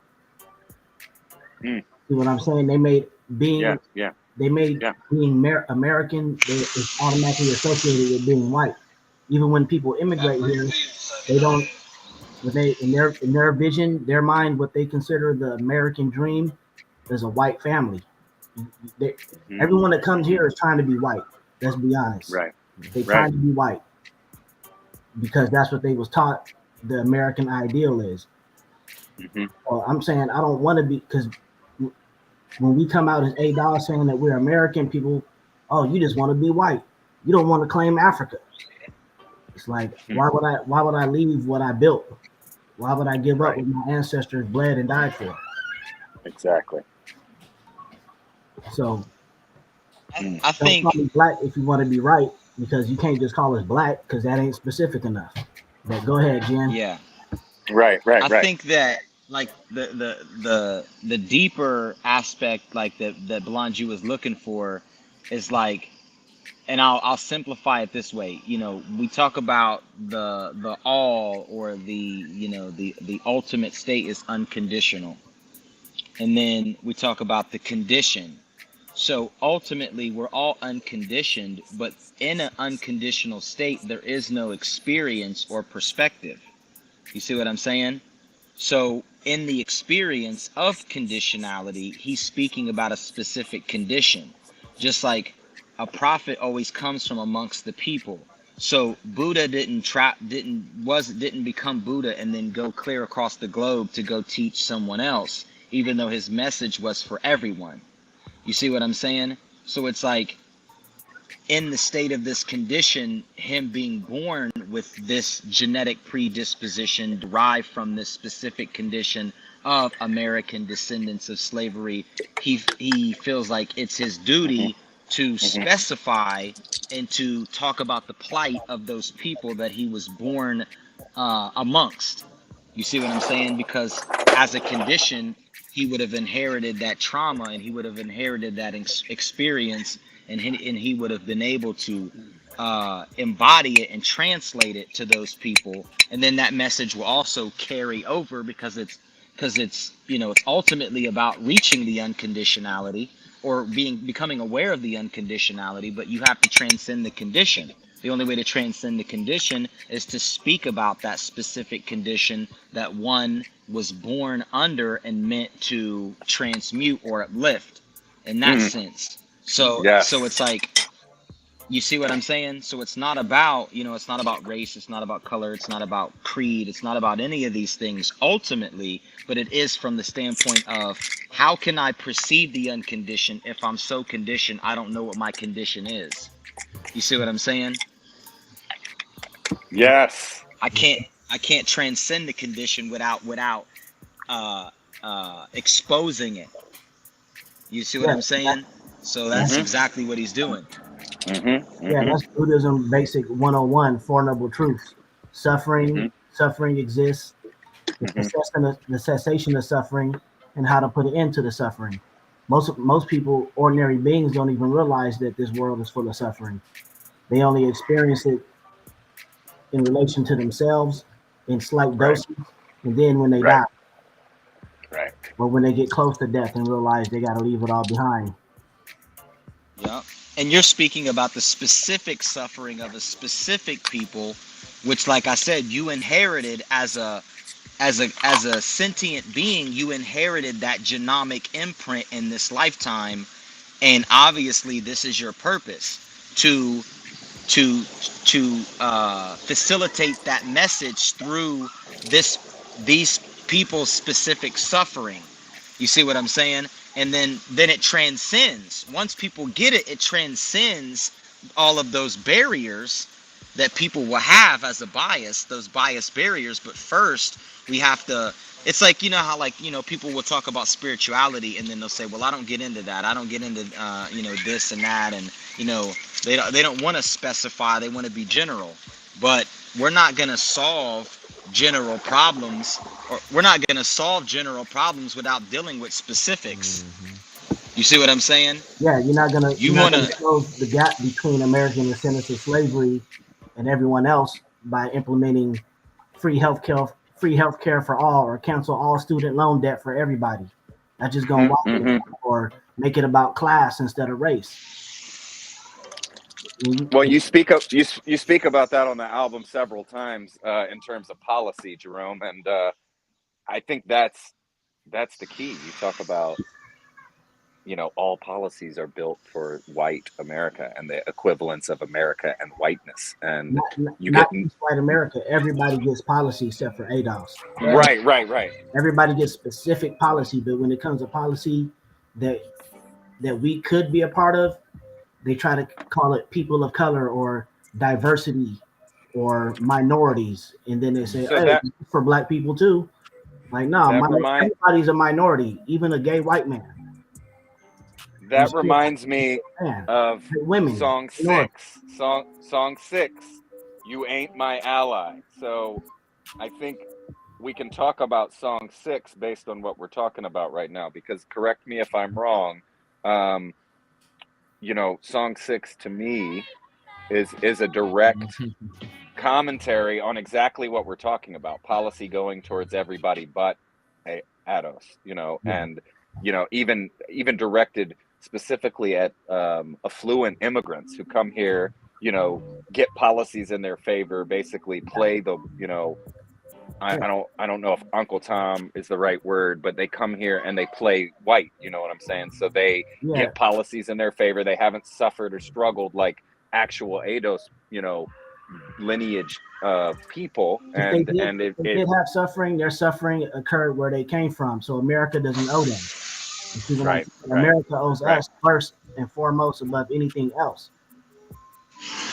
See what I'm saying? They made being being American is automatically associated with being white. Even when people immigrate here, they don't. In their vision, their mind, what they consider the American dream is a white family. Everyone that comes here is trying to be white. Let's be honest. Right. They trying to be white because that's what they was taught the American ideal is. Well, I'm saying I don't want to be, because when we come out as $8 saying that we're American, people, you just want to be white. You don't want to claim Africa. It's like, why would I leave what I built? Why would I give up what my ancestors bled and died for? Exactly. So I think call me black if you want to be right, because you can't just call us black because that ain't specific enough. But go ahead, Jen. Yeah. Right. I think that like the deeper aspect like that Blonju was looking for is like, and I'll simplify it this way. You know, we talk about the all, or the, you know, the ultimate state is unconditional. And then we talk about the condition. So ultimately we're all unconditioned, but in an unconditional state there is no experience or perspective. You see what I'm saying? So in the experience of conditionality, he's speaking about a specific condition. Just like a prophet always comes from amongst the people. So Buddha didn't become Buddha and then go clear across the globe to go teach someone else, even though his message was for everyone. You see what I'm saying? So it's like, in the state of this condition, him being born with this genetic predisposition derived from this specific condition of American descendants of slavery, he feels like it's his duty to specify and to talk about the plight of those people that he was born amongst. You see what I'm saying? Because as a condition, he would have inherited that trauma, and he would have inherited that experience, and he would have been able to embody it and translate it to those people, and then that message will also carry over, because it's you know, it's ultimately about reaching the unconditionality, or becoming aware of the unconditionality, but you have to transcend the condition. The only way to transcend the condition is to speak about that specific condition that one was born under and meant to transmute or uplift in that sense. So so it's like, you see what I'm saying? So it's not about, you know, it's not about race, it's not about color, it's not about creed, it's not about any of these things ultimately, but it is from the standpoint of, how can I perceive the unconditioned if I'm so conditioned I don't know what my condition is? You see what I'm saying? Yes. I can't transcend the condition without exposing it. You see what I'm saying? So that's exactly what he's doing. Yeah, that's Buddhism basic 101, Four Noble Truths. Suffering exists, the cessation of suffering, and how to put an end to the suffering. Most people, ordinary beings, don't even realize that this world is full of suffering. They only experience it in relation to themselves in slight doses, and then when they die, or when they get close to death and realize they got to leave it all behind. Yeah. And you're speaking about the specific suffering of a specific people, which, like I said, you inherited as a sentient being. You inherited that genomic imprint in this lifetime, and obviously this is your purpose, to facilitate that message through these people's specific suffering. You see what I'm saying? And then it transcends. Once people get it, it transcends all of those barriers that people will have as a bias, those bias barriers. But first, we have to, it's like, you know how, like, you know, people will talk about spirituality and then they'll say, well, I don't get into that. I don't get into, you know, this and that. And, you know, they don't want to specify. They want to be general. But we're not going to solve general problems, or we're not going to solve general problems without dealing with specifics. You see what I'm saying? Yeah, you're not gonna close the gap between American descendants of slavery and everyone else by implementing free healthcare for all, or cancel all student loan debt for everybody. That's just gonna or make it about class instead of race. Well, you speak about that on the album several times in terms of policy, Jerome, and I think that's the key. You talk about, you know, all policies are built for white America and the equivalence of America and whiteness, and not just white America. Everybody gets policy except for ADOS. Right. Everybody gets specific policy, but when it comes to policy that we could be a part of, they try to call it people of color or diversity or minorities, and then they say, so hey, for black people too. Like, no, everybody's a minority, even a gay white man. That reminds me of women. song 6. You ain't my ally. So I think we can talk about song 6 based on what we're talking about right now, because correct me if I'm wrong. You know, song 6 to me is a direct commentary on exactly what we're talking about, policy going towards everybody but Ados, you know, and, you know, even directed specifically at affluent immigrants who come here, you know, get policies in their favor, basically play the, you know, I don't know if Uncle Tom is the right word, but they come here and they play white, you know what I'm saying? So they get policies in their favor. They haven't suffered or struggled like actual ADOS, you know, lineage people. And they did have suffering. Their suffering occurred where they came from. So America doesn't owe them. Right. America owes us first and foremost above anything else.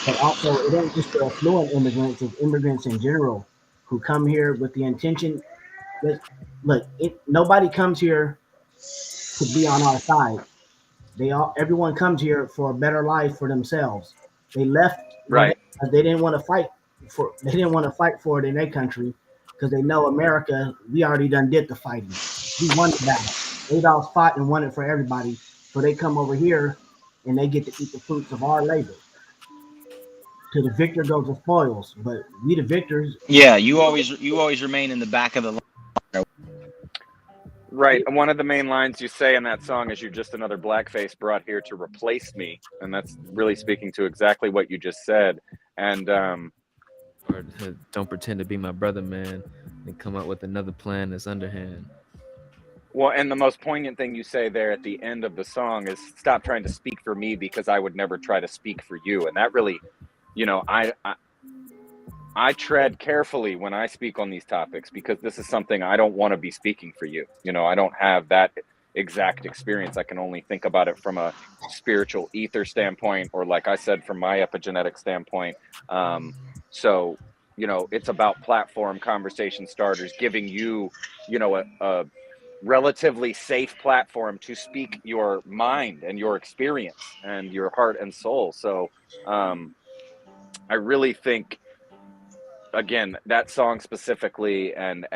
But also, it ain't just the affluent immigrants, it's immigrants in general who come here with the intention that, look, nobody comes here to be on our side. Everyone comes here for a better life for themselves. They left because they didn't want to fight for it in their country, because they know America, we already done did the fighting. We won the battle. Adolf fought and won it for everybody. So they come over here and they get to eat the fruits of our labor. To the victor goes the spoils, but we the victors. Yeah, you always remain in the back of the line. Right. And one of the main lines you say in that song is, "You're just another blackface brought here to replace me." And that's really speaking to exactly what you just said. And or don't pretend to be my brother, man, and come up with another plan that's underhand. Well, and the most poignant thing you say there at the end of the song is, "Stop trying to speak for me, because I would never try to speak for you." And that really, you know, I tread carefully when I speak on these topics, because this is something I don't want to be speaking for you. You know, I don't have that exact experience. I can only think about it from a spiritual ether standpoint, or like I said, from my epigenetic standpoint. So, you know, it's about platform conversation starters, giving you, you know, a relatively safe platform to speak your mind and your experience and your heart and soul. So I really think, again, that song specifically, and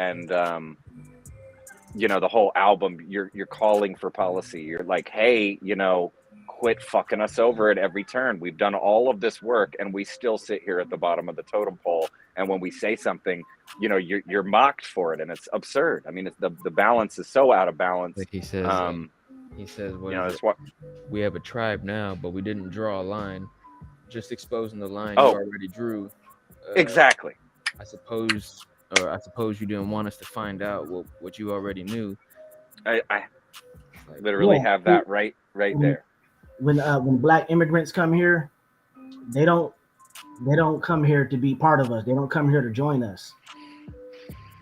you know, the whole album, you're calling for policy. You're like, hey, you know, quit fucking us over at every turn. We've done all of this work and we still sit here at the bottom of the totem pole. And when we say something, you know, you're mocked for it, and it's absurd. I mean, it's the balance is so out of balance. Like he says, you know, that's what we have a tribe now, but we didn't draw a line. Just exposing the line you already drew. Exactly. I suppose you didn't want us to find out what you already knew. I literally have that right there. When black immigrants come here, they don't come here to be part of us. They don't come here to join us.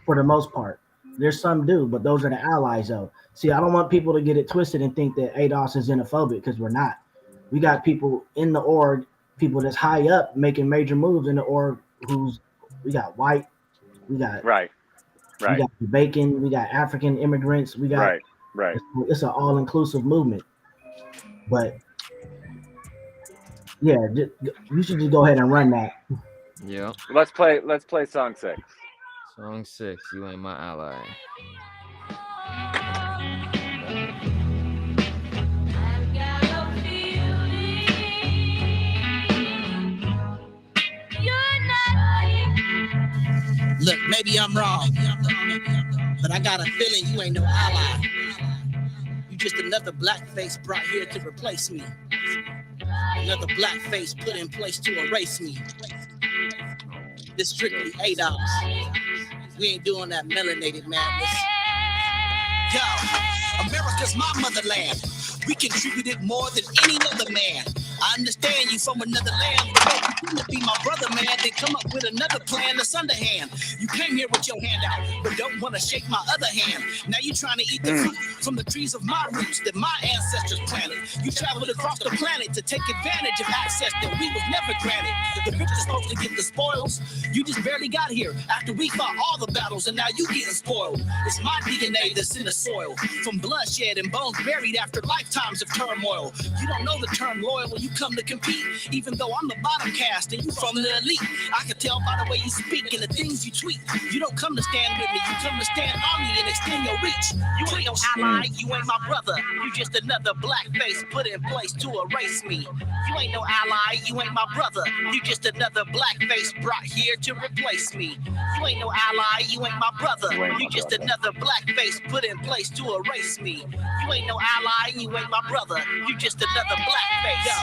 For the most part, there's some do, but those are the allies, though. See, I don't want people to get it twisted and think that ADOS is xenophobic, because we're not. We got people in the org, people that's high up making major moves in the org. We got white, we got right, we got Jamaican, we got African immigrants, we got right. It's an all-inclusive movement. But yeah, you should just go ahead and run that. Yeah. Let's play song 6. Song 6, You Ain't My Ally. Look, maybe I'm wrong, but I got a feeling you ain't no ally. You just another blackface brought here to replace me. Another blackface put in place to erase me. This strictly ADOS. We ain't doing that melanated madness. Yo, America's my motherland. We contributed more than any other man. I understand you from another land, but don't pretend to be my brother, man. Then come up with another plan that's underhand. You came here with your hand out, but don't want to shake my other hand. Now you trying to eat the fruit from the trees of my roots that my ancestors planted. You traveled across the planet to take advantage of access that we was never granted. The victor's supposed to get the spoils. You just barely got here after we fought all the battles, and now you getting spoiled. It's my DNA that's in the soil, from bloodshed and bones buried after lifetimes of turmoil. You don't know the term loyal when you you come to compete. Even though I'm the bottom cast and you from the elite, I can tell by the way you speak and the things you tweet. You don't come to stand with me, you come to stand on me and extend your reach. You ain't no ally, you ain't my brother. You just another black face put in place to erase me. You ain't no ally, you ain't my brother. You just another black face brought here to replace me. You ain't no ally, you ain't my brother. You just another black face put in place to erase me. You ain't no ally, you ain't my brother. You just another black face.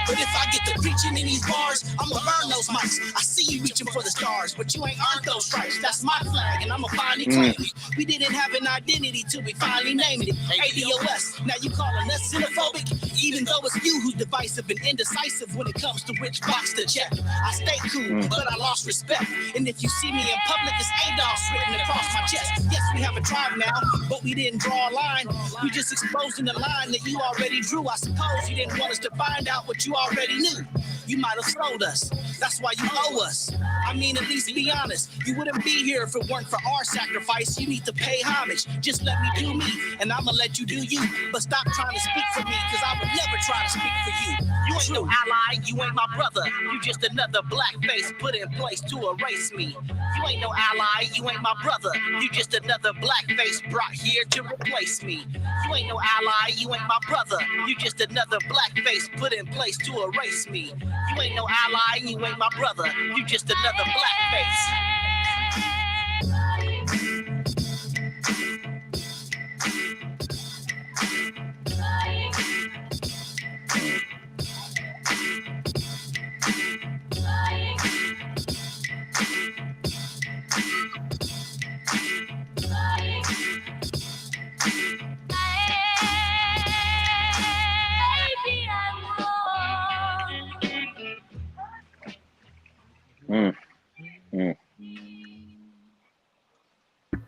But if I get to preaching in these bars, I'ma burn those mics. I see you reaching for the stars, but you ain't earned those stripes. That's my flag, and I'ma finally claim it. We didn't have an identity till we finally named it. ADOS, now you calling us xenophobic? Even though it's you who's divisive and indecisive when it comes to which box to check. I stay cool, but I lost respect. And if you see me in public, it's ADOS written across my chest. Yes, we have a tribe now, but we didn't draw a line. We just exposing the line that you already drew. I suppose you didn't want us to find out what you already knew. You might have sold us. That's why you owe us. I mean, at least be honest. You wouldn't be here if it weren't for our sacrifice. You need to pay homage. Just let me do me, and I'ma let you do you. But stop trying to speak for me, because I would never try to speak for you. You ain't no ally, you ain't my brother. You just another black face put in place to erase me. You ain't no ally, you ain't my brother. You just another black face brought here to replace me. You ain't no ally, you ain't my brother. You just another black face put in place to erase me. You ain't no ally, you ain't my brother. You just another black face.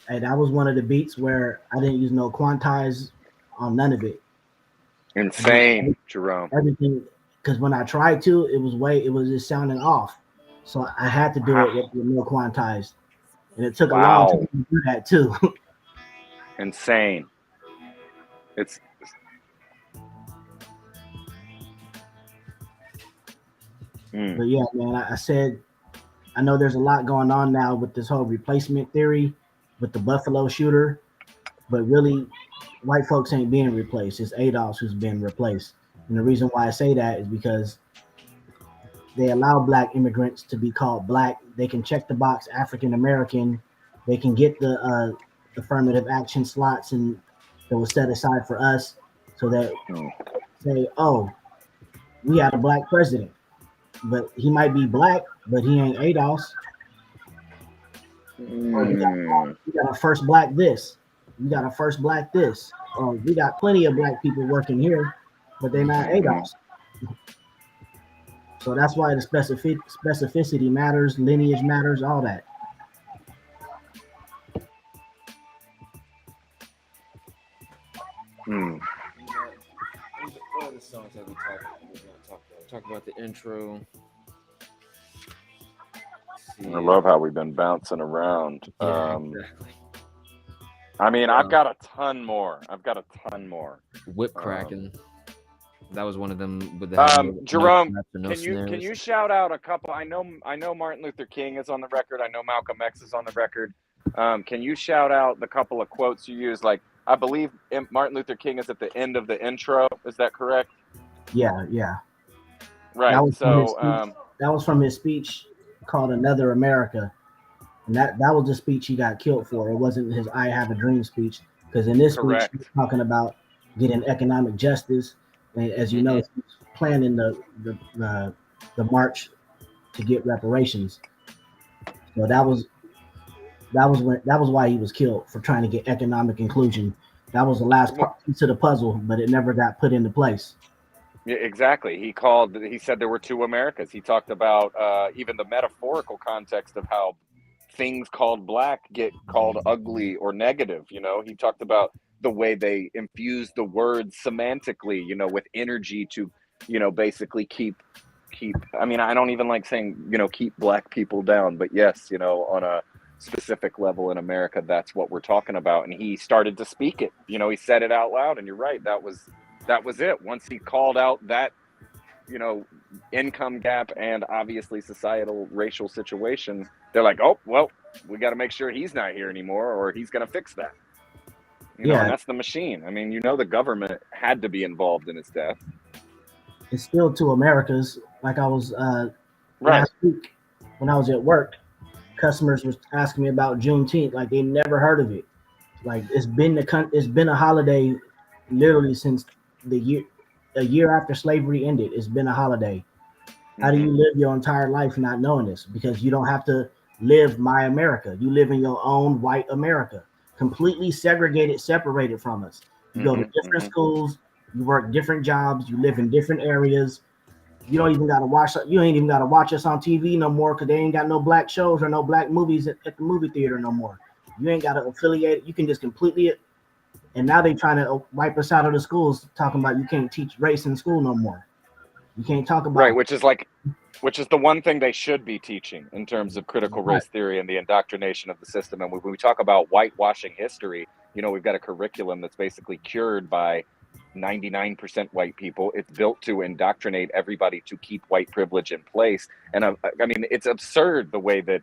Hey, that was one of the beats where I didn't use no quantize on none of it. Insane, Jerome. Everything, because when I tried to, it was just sounding off. So I had to do it with no quantize. And it took a long time to do that too. Insane. But yeah, man, I said, I know there's a lot going on now with this whole replacement theory with the Buffalo shooter, but really, white folks ain't being replaced. It's ADOS who's being replaced. And the reason why I say that is because they allow black immigrants to be called black. They can check the box African American. They can get the affirmative action slots and that was set aside for us, so that say, oh, we had a black president, but he might be black, but he ain't ADOS. Or we got a first black this. We got a first black this. Or we got plenty of black people working here, but they're not ADOS. So that's why the specificity matters, lineage matters, all that. What are the songs that we talk about the intro? I love how we've been bouncing around. Yeah, exactly. I mean, I've got a ton more. Whip cracking. That was one of them with the Jerome, can you shout out a couple? I know Martin Luther King is on the record. I know Malcolm X is on the record. Can you shout out the couple of quotes you use? Like, I believe Martin Luther King is at the end of the intro. Is that correct? Yeah. Right. That was from his speech called Another America. And that was the speech he got killed for. It wasn't his I Have a Dream speech. Because in this speech, he's talking about getting economic justice. And as you know, he's planning the march to get reparations. So that was why he was killed, for trying to get economic inclusion. That was the last piece of the puzzle, but it never got put into place. Yeah, exactly. He said there were two Americas. He talked about even the metaphorical context of how things called black get called ugly or negative. You know, he talked about the way they infuse the words semantically, you know, with energy to, you know, basically keep, I mean, I don't even like saying, you know, keep black people down, but yes, you know, on a specific level in America, that's what we're talking about. And he started to speak it, you know, he said it out loud, and you're right. That was it. Once he called out that you know, income gap and obviously societal racial situation, they're like, oh, well, we got to make sure he's not here anymore, or he's going to fix that. You know, Yeah, and that's the machine. I mean, you know, the government had to be involved in his death. it's still to America's. Like I was Right. last week when I was at work, customers was asking me about Juneteenth, like they never heard of it. Like it's been a holiday literally since a year after slavery ended. It's been a holiday. How do you live your entire life not knowing this? Because you don't have to live my America. You live in your own white America, completely segregated, separated from us. You go to different schools, you work different jobs, you live in different areas. You don't even gotta watch. You ain't even gotta watch us on TV no more because they ain't got no black shows or no black movies at the movie theater no more. You ain't gotta affiliate. You can just completely. And now they trying to wipe us out of the schools, talking about you can't teach race in school no more. You can't talk about Right, which is the one thing they should be teaching in terms of critical race theory and the indoctrination of the system. And when we talk about whitewashing history, you know, we've got a curriculum that's basically cured by 99% white people. It's built to indoctrinate everybody to keep white privilege in place. And I mean, it's absurd the way that,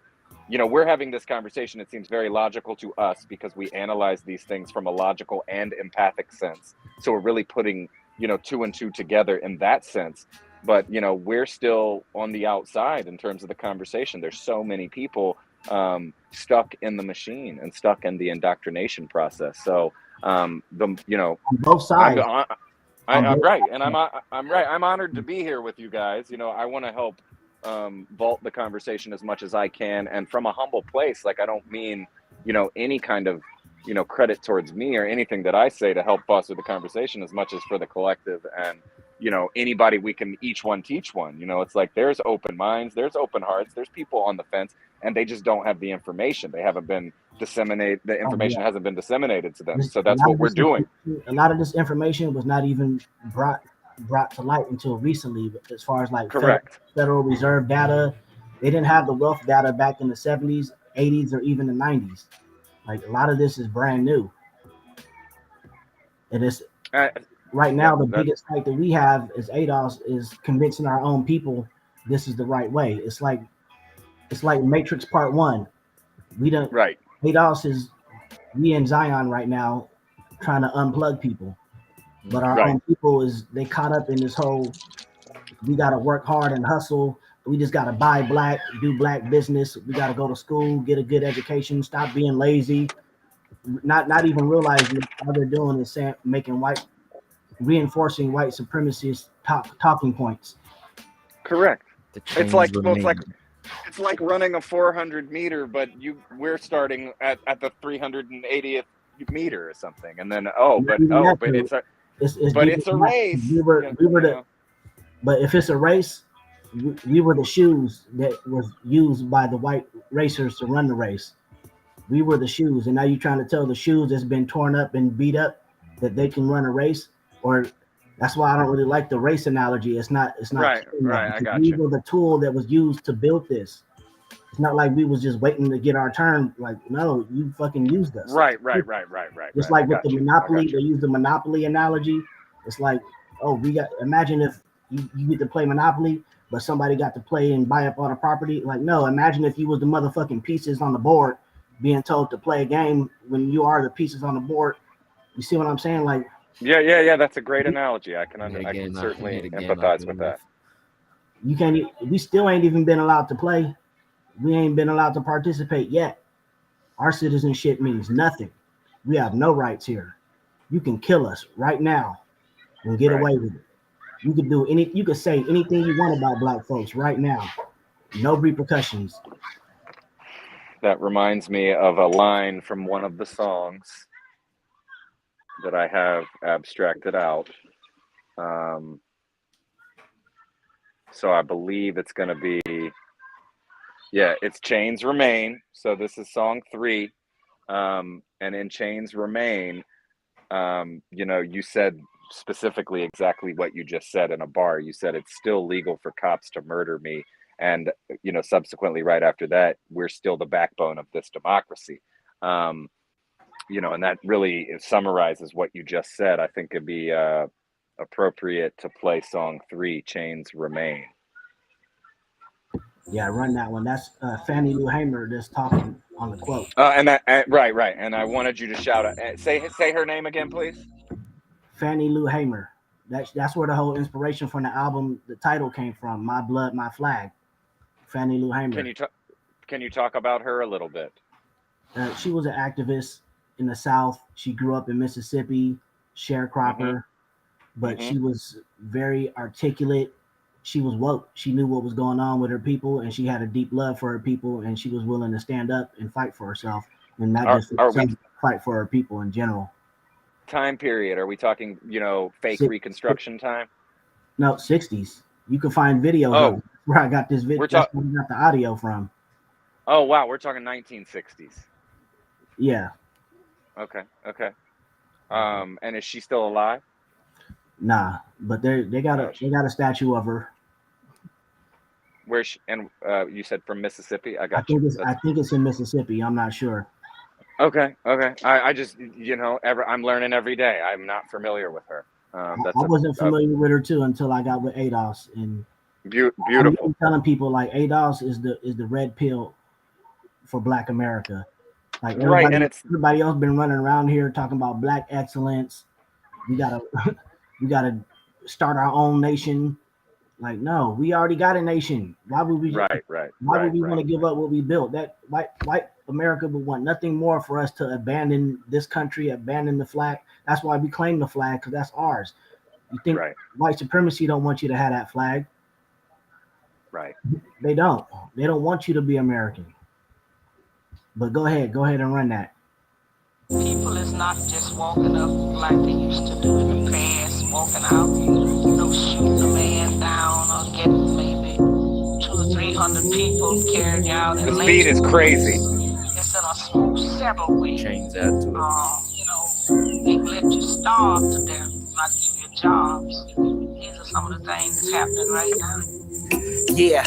you know, we're having this conversation. It seems very logical to us because we analyze these things from a logical and empathic sense. So we're really putting, you know, two and two together in that sense. But, you know, we're still on the outside in terms of the conversation. There's so many people stuck in the machine and stuck in the indoctrination process. So, on both sides. I'm right. And I'm right. I'm honored to be here with you guys. You know, I want to help vault the conversation as much as I can. And from a humble place, like, I don't mean, you know, any kind of, you know, credit towards me or anything that I say to help foster the conversation as much as for the collective and, you know, anybody we can each one teach one. You know, it's like there's open minds, there's open hearts, there's people on the fence, and they just don't have the information. They haven't been disseminated. The information hasn't been disseminated to them. So that's what we're doing. A lot of this information was not even brought to light until recently. As far as like Correct. Federal Reserve data, they didn't have the wealth data back in the 70s, 80s, or even the 90s. Like a lot of this is brand new, and it's right now the biggest fight that we have as ADOS is convincing our own people this is the right way. It's like Matrix Part 1. We don't. Right. ADOS is we in Zion right now trying to unplug people, but our own people they caught up in this whole. We got to work hard and hustle. We just got to buy black, do black business. We got to go to school, get a good education, stop being lazy. Not even realizing all they're doing is reinforcing white supremacist talking points. Correct. It's like running a 400 meter, but we're starting at the 380th meter or something, and then it's a race. But if it's a race, we were the shoes that was used by the white racers to run the race. We were the shoes, and now you're trying to tell the shoes that's been torn up and beat up that they can run a race. Or that's why I don't really like the race analogy. It's not right. I got we you. were the tool that was used to build this. It's not like we was just waiting to get our turn. Like, no, you fucking used us. Right. Just like with the Monopoly, they use the Monopoly analogy. It's like, imagine if you get to play Monopoly, but somebody got to play and buy up all the property. Like, no, imagine if you was the motherfucking pieces on the board being told to play a game when you are the pieces on the board. You see what I'm saying? Like, yeah. That's a great analogy. I can certainly empathize with that. We still ain't even been allowed to play. We ain't been allowed to participate yet. Our citizenship means nothing. We have no rights here. You can kill us right now and get away with it. You could say anything you want about black folks right now. No repercussions. That reminds me of a line from one of the songs that I have abstracted out. So I believe it's going to be, it's Chains Remain. So this is song 3. And in Chains Remain, you said specifically exactly what you just said in a bar. You said it's still legal for cops to murder me. And, subsequently right after that, we're still the backbone of this democracy. And that really summarizes what you just said. I think it'd be appropriate to play song 3, Chains Remain. Yeah, run that one. That's Fannie Lou Hamer that's talking on the quote. Right. And I wanted you to shout out. Say her name again, please. Fannie Lou Hamer. That's where the whole inspiration from the album, the title came from. My Blood, My Flag. Fannie Lou Hamer. Can you talk about her a little bit? She was an activist in the South. She grew up in Mississippi, sharecropper, but she was very articulate. She was woke. She knew what was going on with her people, and she had a deep love for her people, and she was willing to stand up and fight for herself, and not just fight for her people in general. Time period? Are we talking, fake Reconstruction time? No, 60s. You can find videos of where I got this video. That's where we got the audio from. Oh wow, we're talking 1960s. Yeah. Okay. And is she still alive? Nah, but they got a statue of her. Where you said from Mississippi? I think it's in Mississippi. I'm not sure. Okay. I just I'm learning every day. I'm not familiar with her. I wasn't familiar with her too until I got with ADOS, and beautiful. I'm telling people like ADOS is the red pill for Black America. Like everybody else been running around here talking about Black excellence. We gotta start our own nation. Like, no, we already got a nation. Why would we? Why would we want to give up what we built? That white America would want nothing more for us to abandon this country, abandon the flag. That's why we claim the flag, because that's ours. You think white supremacy don't want you to have that flag? Right. They don't. They don't want you to be American. But go ahead and run that. People is not just walking up like they used to do in the past, walking out, shooting a man down or getting maybe 200 or 300 people carried out. The speed is crazy. It's in a smooth, settled way. Chains add to it. They let you starve to death, not give you jobs. These are some of the things that's happening right now. Yeah,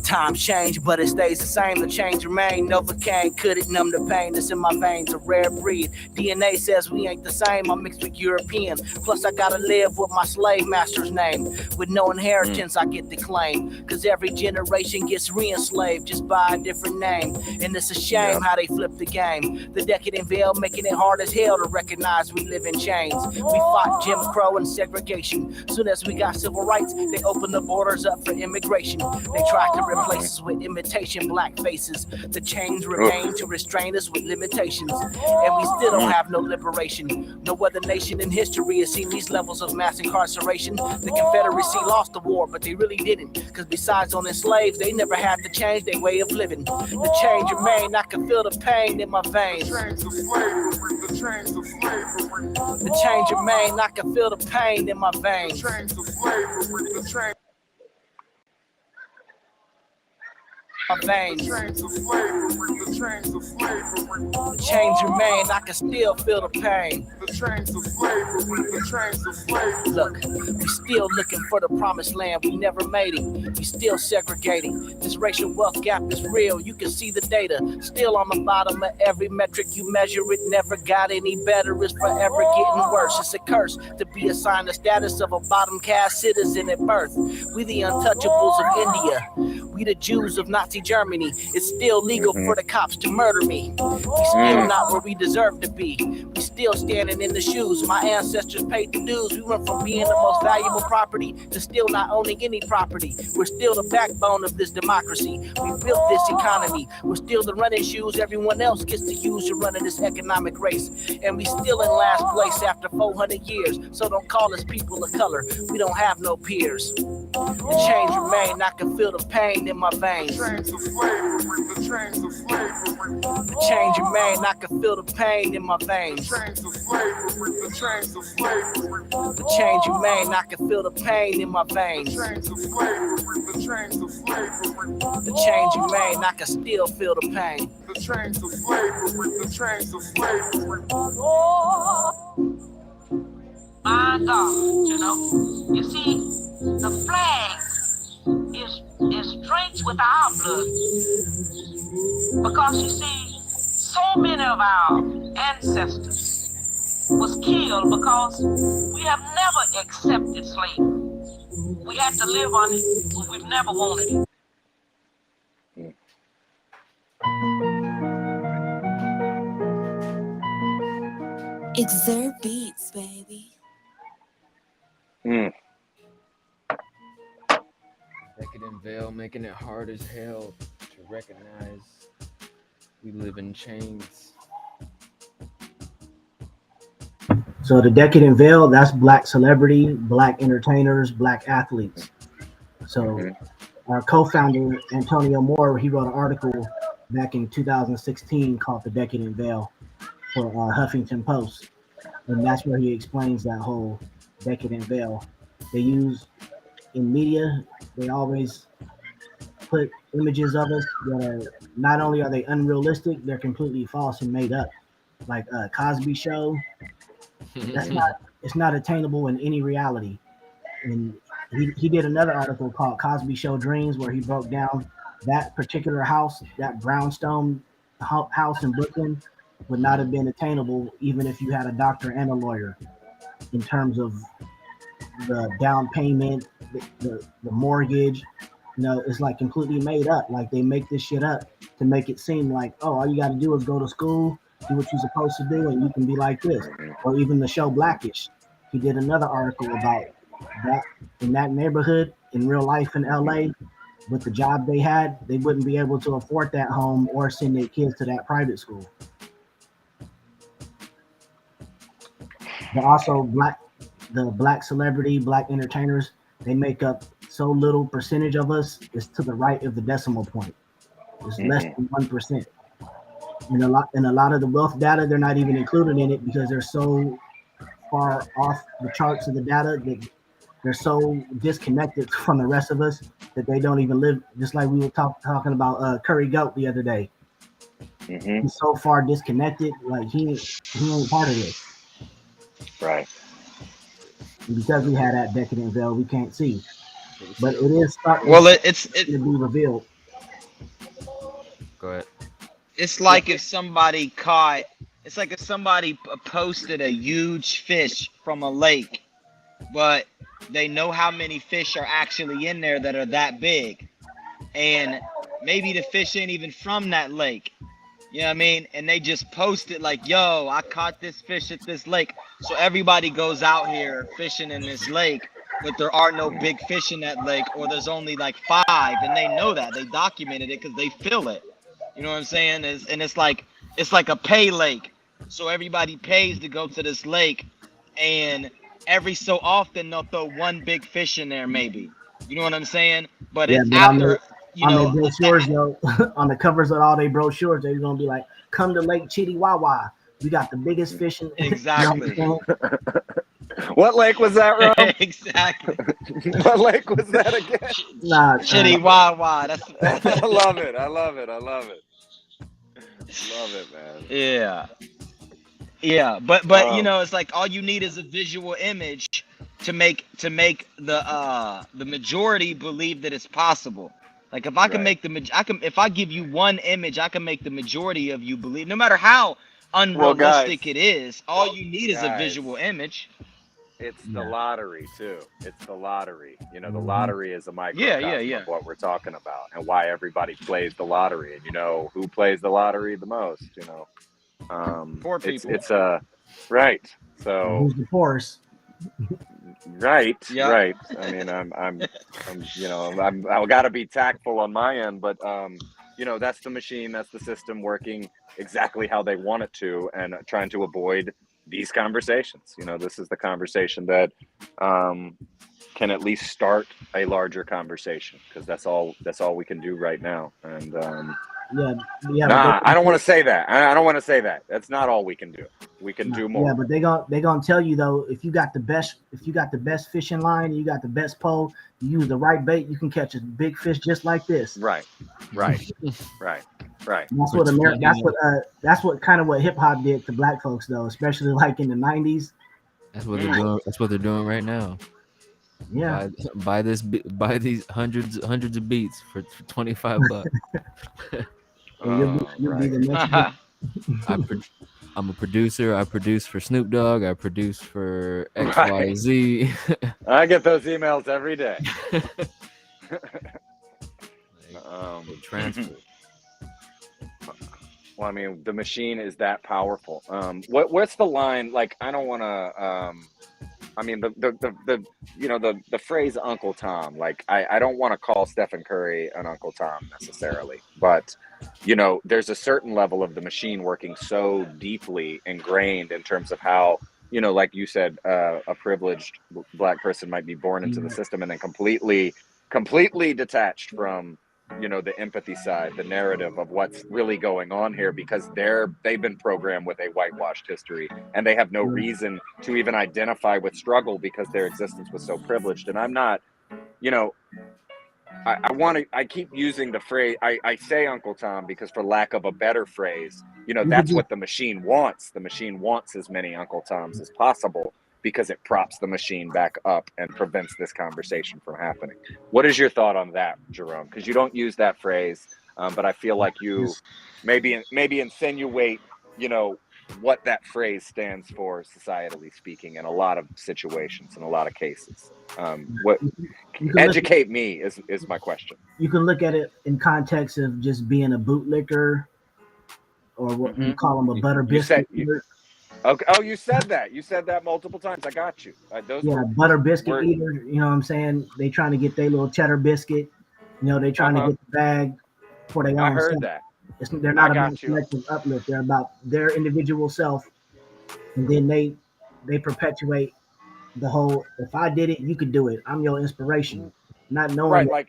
times change, but it stays the same. The change remain. Novocaine couldn't numb the pain that's in my veins. A rare breed. DNA says we ain't the same. I'm mixed with European. Plus, I gotta live with my slave master's name. With no inheritance, I get the claim. Cause every generation gets re-enslaved just by a different name. And it's a shame how they flip the game. The decadent veil making it hard as hell to recognize we live in chains. We fought Jim Crow and segregation. Soon as we got civil rights, they opened the borders up for immigration. They tried to replace us with imitation black faces. The chains remain to restrain us with limitations. And we still don't have no liberation. No other nation in history has seen these levels of mass incarceration. The Confederacy lost the war, but they really didn't. Because besides owning slaves, they never had to change their way of living. The change remain, I can feel the pain in my veins. The change remain, I can feel the pain in my veins. My veins. The chains remain, I can still feel the pain. Look, we still looking for the promised land, we never made it. We still segregating. This racial wealth gap is real, you can see the data. Still on the bottom of every metric you measure, it never got any better, it's forever getting worse. It's a curse to be assigned the status of a bottom caste citizen at birth. We the untouchables of India. We the Jews of Nazi Germany. It's still legal for the cops to murder me. We still not where we deserve to be. We still standing in the shoes. My ancestors paid the dues. We went from being the most valuable property to still not owning any property. We're still the backbone of this democracy. We built this economy. We're still the running shoes everyone else gets to use to run in this economic race. And we still in last place after 400 years. So don't call us people of color. We don't have no peers. The change remain, I can feel the pain in my veins. The change remain, I can feel the pain in my veins. The change remain, I can feel the pain in my veins. The change remain, I can still feel the pain. My God, you see, the flag is drenched with our blood. Because you see, so many of our ancestors was killed because we have never accepted slavery. We had to live on it, but we've never wanted it. ExurtBeatz, baby. Decadent veil, making it hard as hell to recognize we live in chains. So the decadent veil, that's black celebrity, black entertainers, black athletes. So our co-founder Antonio Moore, he wrote an article back in 2016 called "The Decadent Veil" for Huffington Post, and that's where he explains that whole decadent veil. They use in media, they always put images of us that are not only are they unrealistic, they're completely false and made up. Like Cosby Show, it's not attainable in any reality. And he did another article called Cosby Show Dreams, where he broke down that particular house, that brownstone house in Brooklyn, would not have been attainable even if you had a doctor and a lawyer, in terms of the down payment, the mortgage. You know, it's like completely made up. Like they make this shit up to make it seem like, oh, all you got to do is go to school, do what you're supposed to do, and you can be like this. Or even the show Blackish, he did another article about that in that neighborhood in real life in LA. With the job they had, they wouldn't be able to afford that home or send their kids to that private school. But also the black celebrity, black entertainers, they make up so little percentage of us. It's to the right of the decimal point. It's less than 1%. And a lot of the wealth data, they're not even included in it because they're so far off the charts of the data that they're so disconnected from the rest of us that they don't even live. Just like we were talking about Curry Goat the other day. He's so far disconnected, like he ain't part of this. Right. And because we had that decadent veil, we can't see. But it is starting it's to be revealed. Go ahead. It's like if somebody posted a huge fish from a lake, but they know how many fish are actually in there that are that big, and maybe the fish ain't even from that lake. You know what I mean? And they just post it like, yo, I caught this fish at this lake. So everybody goes out here fishing in this lake, but there are no big fish in that lake, or there's only like 5, and they know that. They documented it because they feel it. You know what I'm saying? And it's like a pay lake. So everybody pays to go to this lake, and every so often they'll throw one big fish in there, maybe. You know what I'm saying? But it's after... on their brochures, though, on the covers of all their brochures, they're gonna be like, "Come to Lake Chittiwawa. We got the biggest fish in." Exactly. What lake was that, Rom? Exactly. What lake was that again? Chittiwawa. I love it. I love it. I love it. Love it, man. Yeah. But you know, it's like all you need is a visual image to make the majority believe that it's possible. Like if I can make if I give you one image, I can make the majority of you believe, no matter how unrealistic it is. All you need is a visual image. It's the lottery too. It's the lottery. You know, the lottery is a microcosm of what we're talking about, and why everybody plays the lottery. And you know who plays the lottery the most? You know, poor people. It's right. So who's the poorest? Right. I mean, I'm you know, I got to be tactful on my end, but you know, that's the machine, that's the system working exactly how they want it to, and trying to avoid these conversations. You know, this is the conversation that can at least start a larger conversation, because that's all we can do right now. And I don't want to say that. I don't want to say that. That's not all we can do. We can do more. Yeah, but they gonna tell you though, if you got the best fishing line, you got the best pole, you use the right bait, you can catch a big fish just like this. Right. That's what kind of what hip hop did to black folks though, especially like in the 90s. That's what they're doing. That's what they're doing right now. Yeah. Buy these hundreds of beats for $25. You'll be the next I'm a producer. I produce for Snoop Dogg. I produce for Right. XYZ. I get those emails every day. Transfer. Well, I mean, the machine is that powerful. What's the line? Like, I don't want to. I mean, the phrase Uncle Tom. Like, I don't want to call Stephen Curry an Uncle Tom necessarily, but there's a certain level of the machine working so deeply ingrained in terms of how, like you said, a privileged Black person might be born into the system and then completely detached from the empathy side, the narrative of what's really going on here, because they've been programmed with a whitewashed history and they have no reason to even identify with struggle because their existence was so privileged. And I'm not, I keep using the phrase, I say Uncle Tom because, for lack of a better phrase, that's what the machine wants. The machine wants as many Uncle Toms as possible because it props the machine back up and prevents this conversation from happening. What is your thought on that, Jerome? Because you don't use that phrase, but I feel like you maybe insinuate, what that phrase stands for, societally speaking, in a lot of situations, in a lot of cases. Educate me is my question. You can look at it in context of just being a bootlicker, or what you call them, a butter biscuit eater. Okay. Oh, you said that. You said that multiple times. I got you. Butter biscuit eater. You know what I'm saying? They trying to get their little cheddar biscuit. They trying to get the bag for their own. I heard self. that. They're not about collective uplift. They're about their individual self, and then they perpetuate the whole. If I did it, you could do it. I'm your inspiration. Not knowing that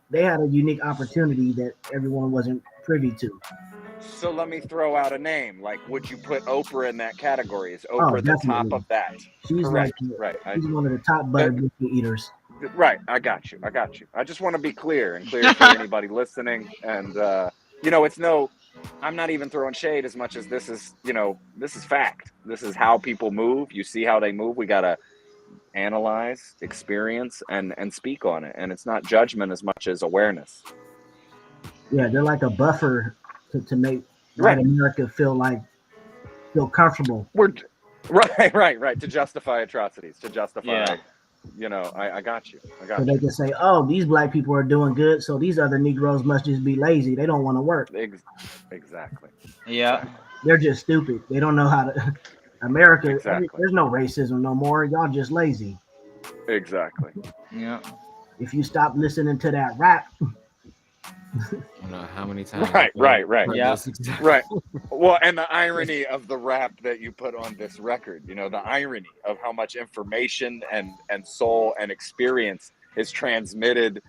they had a unique opportunity that everyone wasn't privy to. So let me throw out a name. Like, would you put Oprah in that category? Is Oprah the top of that? She's correct. She's one of the top butter biscuit eaters. Right. I got you. I just want to be clear for anybody listening. And I'm not even throwing shade as much as this is fact. This is how people move. You see how they move. We gotta analyze, experience, and speak on it. And it's not judgment as much as awareness. Yeah, they're like a buffer to make white America feel comfortable. We're right to justify atrocities, to justify I got you. So they can say, oh, these Black people are doing good, so these other Negroes must just be lazy. They don't want to work. Exactly. Yeah. They're just stupid. They don't know how to. America, exactly. There's no racism no more. Y'all just lazy. Exactly. Yeah. If you stop listening to that rap. I don't know how many times. Right. Yeah. Right. Well, and the irony of the rap that you put on this record, the irony of how much information and soul and experience is transmitted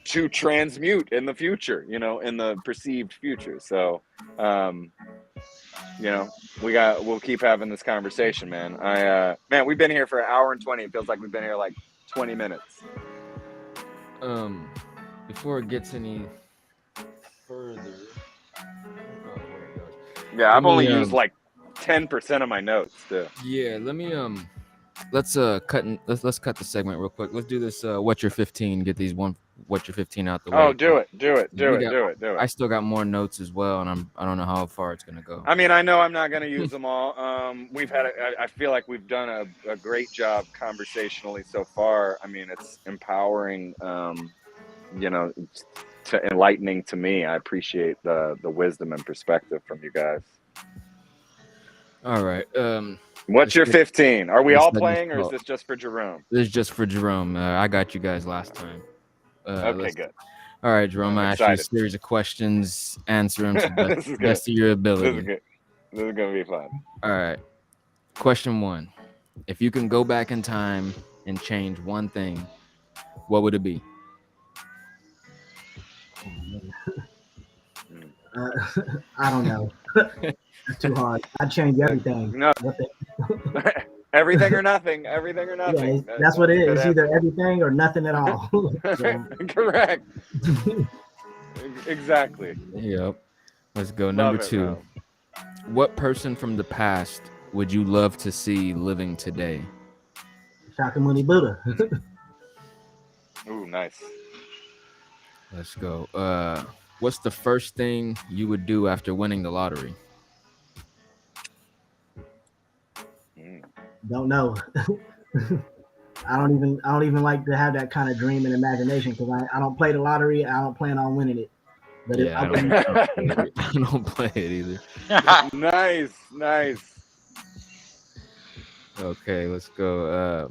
to transmute in the future, in the perceived future. So, we'll keep having this conversation, man. We've been here for an hour and 20. It feels like we've been here like 20 minutes. Before it gets any further. I've only used like 10% of my notes too. Yeah, let me let's cut the segment real quick. Let's do this What's Your 15, get these What's Your 15 out the way. Oh, do it. I still got more notes as well, and I don't know how far it's gonna go. I mean, I know I'm not gonna use them all. I feel like we've done a great job conversationally so far. I mean, it's empowering, to enlightening to me. I appreciate the wisdom and perspective from you guys. All right. What's your 15? Are we all playing, or is this just for Jerome? This is just for Jerome. I got you guys last time. Okay, good. All right, Jerome. I asked you a series of questions. Answer them to the best of your ability. This is gonna be fun. All right. Question 1: if you can go back in time and change one thing, what would it be? I don't know. That's too hard. I'd change everything. No. Everything or nothing. Yeah, that's what it is. It's either everything or nothing at all. Correct. Exactly. Yep. Let's go. Number 2. What person from the past would you love to see living today? Shakyamuni Buddha. Ooh, nice. Let's go. What's the first thing you would do after winning the lottery? Don't know. I don't even like to have that kind of dream and imagination because I don't play the lottery. I don't plan on winning it. But if Yeah, I I don't. can, I don't play it either. Nice. Okay, let's go.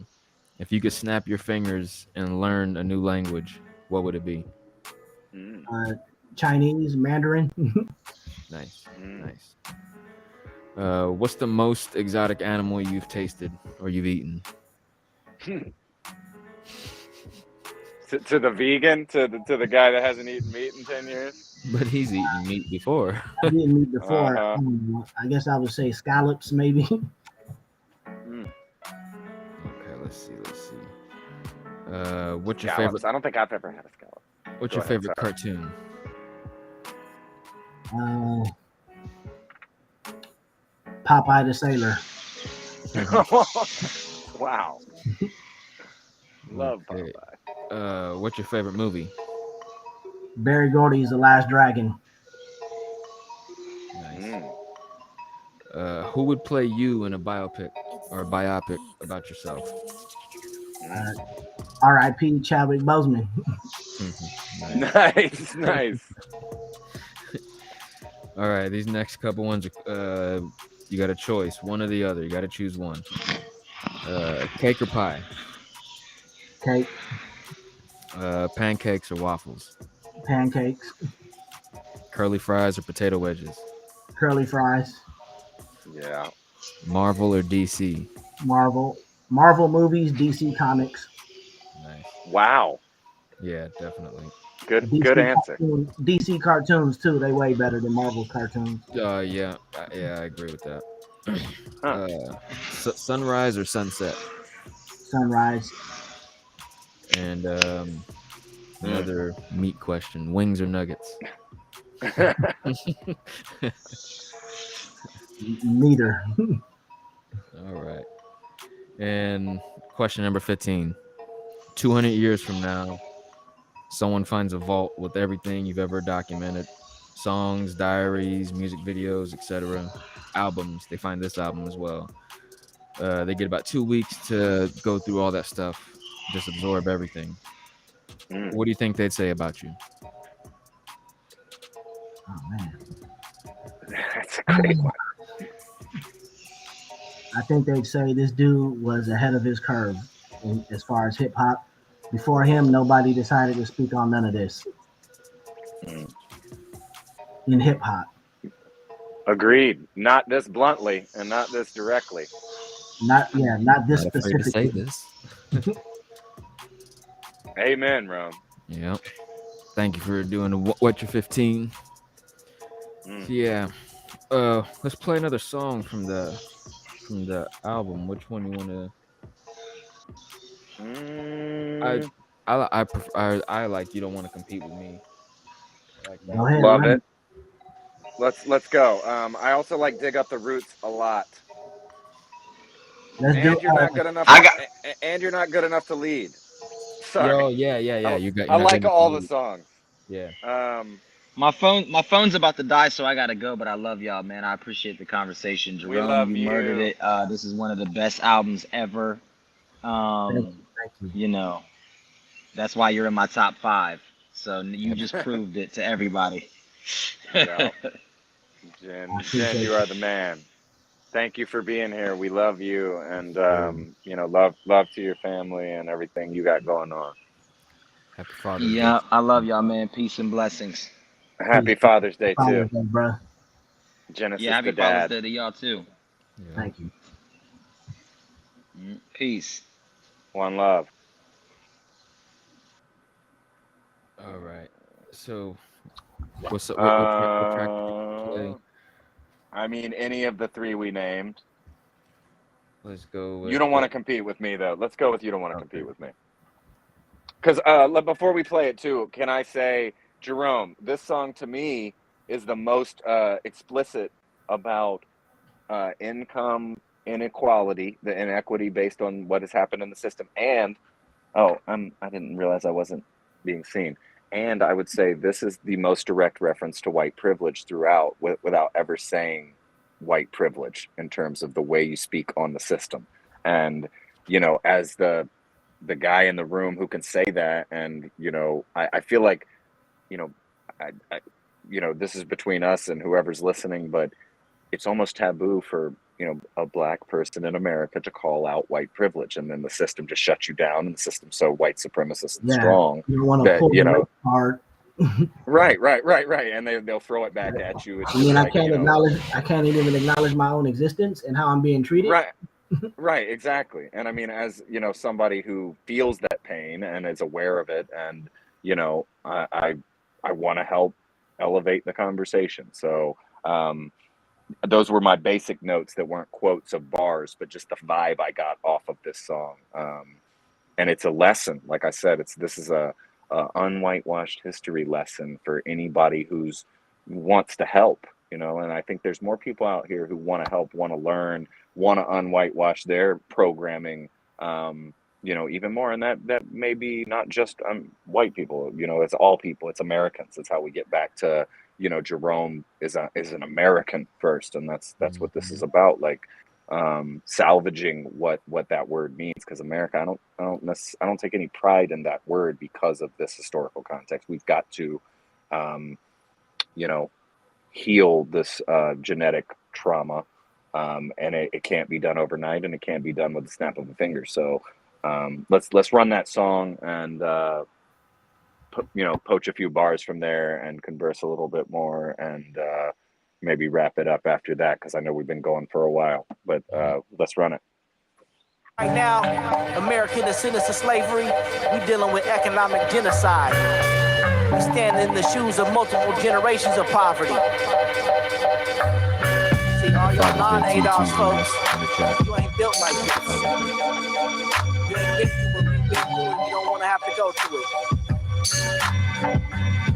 If you could snap your fingers and learn a new language, what would it be? Mm, Chinese, Mandarin, Nice, mm. nice. What's the most exotic animal you've tasted or you've eaten? To the vegan, to the guy that hasn't eaten meat in 10 years. But he's eaten meat before. I didn't meet before. Uh-huh. I guess I would say scallops, maybe. Mm. Okay, let's see. What's your Scallops. favorite? I don't think I've ever had a scallop. What's Go your ahead, favorite sorry. cartoon? Popeye the Sailor. Wow. Love Okay. Popeye. What's your favorite movie? Barry Gordy's The Last Dragon. Nice. Mm. Who would play you in a biopic or a biopic about yourself? R.I.P. Chadwick Boseman. Nice. Nice. All right, these next couple ones, you got a choice, one or the other. You got to choose one. Cake or pie? Cake, Pancakes or waffles? pancakes, Curly fries or potato wedges? curly fries, Yeah. Marvel or DC? Marvel movies, DC Comics. Nice. Wow. Yeah, definitely. Good answer. DC cartoons too. They way better than Marvel cartoons. Yeah, I agree with that. Huh. Sunrise or sunset? Sunrise, And another meat question: wings or nuggets? neither. All right. And question number 15. 200 years from now, someone finds a vault with everything you've ever documented: songs, diaries, music videos, etc., albums. They find this album as well. They get about 2 weeks to go through all that stuff, just absorb everything. What do you think they'd say about you? Oh man, That's a great one. I think they'd say this dude was ahead of his curve as far as hip hop. Before him, nobody decided to speak on none of this in hip hop. Agreed. Not this bluntly and not this directly. Not this Not afraid to say specifically. this. Amen, Rome. Yep. Thank you for doing the What You're 15. Yeah. Let's play another song from the album. Which one you want to? I prefer. I like You Don't Want to Compete With Me. I like that. Go ahead, Love run it. Let's go. I also like Dig Up the Roots a lot. Let's And do. you're not good enough. And you're not good enough to lead. Sorry. Yo, yeah. You got. I like all the songs. Yeah. My phone's about to die, so I gotta go. But I love y'all, man. I appreciate the conversation. We Jerome, love you murdered you. it. This is one of the best albums ever. Thank you. You know, that's why you're in my top 5. So you just proved it to everybody. Yeah. Jen, you are the man. Thank you for being here. We love you, and love to your family and everything you got going on. Happy Father's Day. Yeah, I love y'all, man. Peace and blessings. Happy Father's Day too. Father's Day, bro. Genesis Yeah, happy the dad. Father's Day to y'all too. Yeah. Thank you. Peace. One love. All right. So, what's up? What track did you play? I mean, any of the 3 we named. Let's go with You Don't Want to Compete With Me, though. Let's go with You Don't Want to Okay. Compete With Me. Because before we play it, too, can I say, Jerome, this song to me is the most explicit about income inequality, the inequity based on what has happened in the system. And, I didn't realize I wasn't being seen. And I would say this is the most direct reference to white privilege throughout without ever saying white privilege in terms of the way you speak on the system. And, you know, as the guy in the room who can say that, and, you know, I feel like, you know, I you know, this is between us and whoever's listening, but it's almost taboo for, you know, a black person in America to call out white privilege, and then the system just shuts you down, and the system's so white supremacist and strong you don't want to that, pull you the know, card. right, and they'll throw it back at you. It's I just mean, I like, can't you know, I can't even acknowledge my own existence and how I'm being treated. right, exactly. And I mean, as you know, somebody who feels that pain and is aware of it, and you know, I want to help elevate the conversation. So those were my basic notes that weren't quotes of bars, but just the vibe I got off of this song. And it's a lesson. Like I said, this is a unwhitewashed history lesson for anybody who's wants to help, you know. And I think there's more people out here who want to help, want to learn, want to unwhitewash their programming, you know, even more. And that may be not just white people, you know, it's all people, it's Americans. It's how we get back to, you know, Jerome is an American first, and that's what this is about. Like salvaging what that word means, because America, I don't take any pride in that word because of this historical context. We've got to you know, heal this genetic trauma, and it can't be done overnight, and it can't be done with the snap of a finger. So let's run that song and you know, poach a few bars from there and converse a little bit more, and maybe wrap it up after that, because I know we've been going for a while. But let's run it. Right now, America is sentenced to slavery. We dealing with economic genocide. We stand in the shoes of multiple generations of poverty. See, all y'all non-ADOS folks, you ain't built like this. You ain't big people, you big people, you don't want to have to go through it.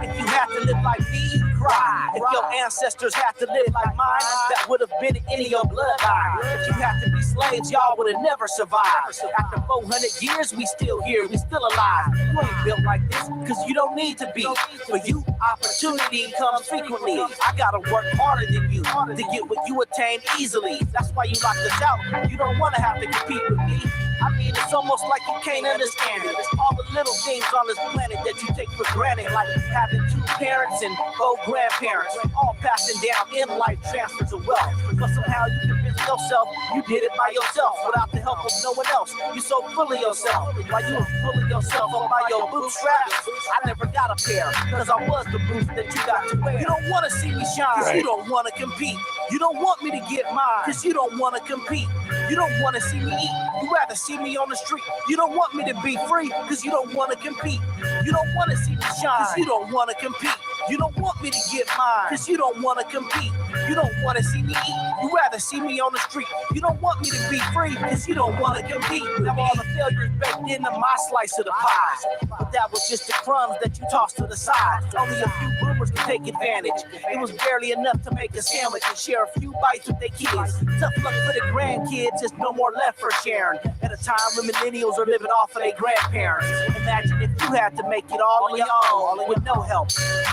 If you have to live like me, cry. If your ancestors had to live like mine, that would have been in your bloodline. If you had to be slaves, y'all would have never survived. After 400 years, we still here, we still alive. You ain't built like this, because you don't need to be. For you, opportunity comes frequently. I gotta work harder than you to get what you attain easily. That's why you locked us out. You don't want to have to compete with me. I mean, it's almost like you can't understand it. It's all the little things on this planet that you take for granted, like having 2 parents and 4 grandparents, all passing down in life transfers of wealth. But somehow you convince yourself you did it by yourself without the help of no one else. You're so full of yourself. While you were pulling yourself up by your bootstraps, I never got a pair, because I was the boots that you got to wear. You don't want to see me shine, because you don't want to compete. You don't want me to get mine, because you don't want to compete. You don't want to see me eat. You rather see me on the street. You don't want me to be free, because you don't want to compete. You don't want to see me shine, because you don't want to compete. You don't want me to get mine, because you don't want to compete. You don't want to see me eat. You rather see me on the street. You don't want me to be free, because you don't want to compete. Now all the failures baked into my slice of the pie. But that was just the crumbs that you tossed to the side. Only a few boomers could take advantage. It was barely enough to make a sandwich and share a few bites with their kids. Tough luck for the grandkids, there's no more left for sharing. At a time when millennials are living off of their grandparents. Imagine if you had to make it all on your own with no help.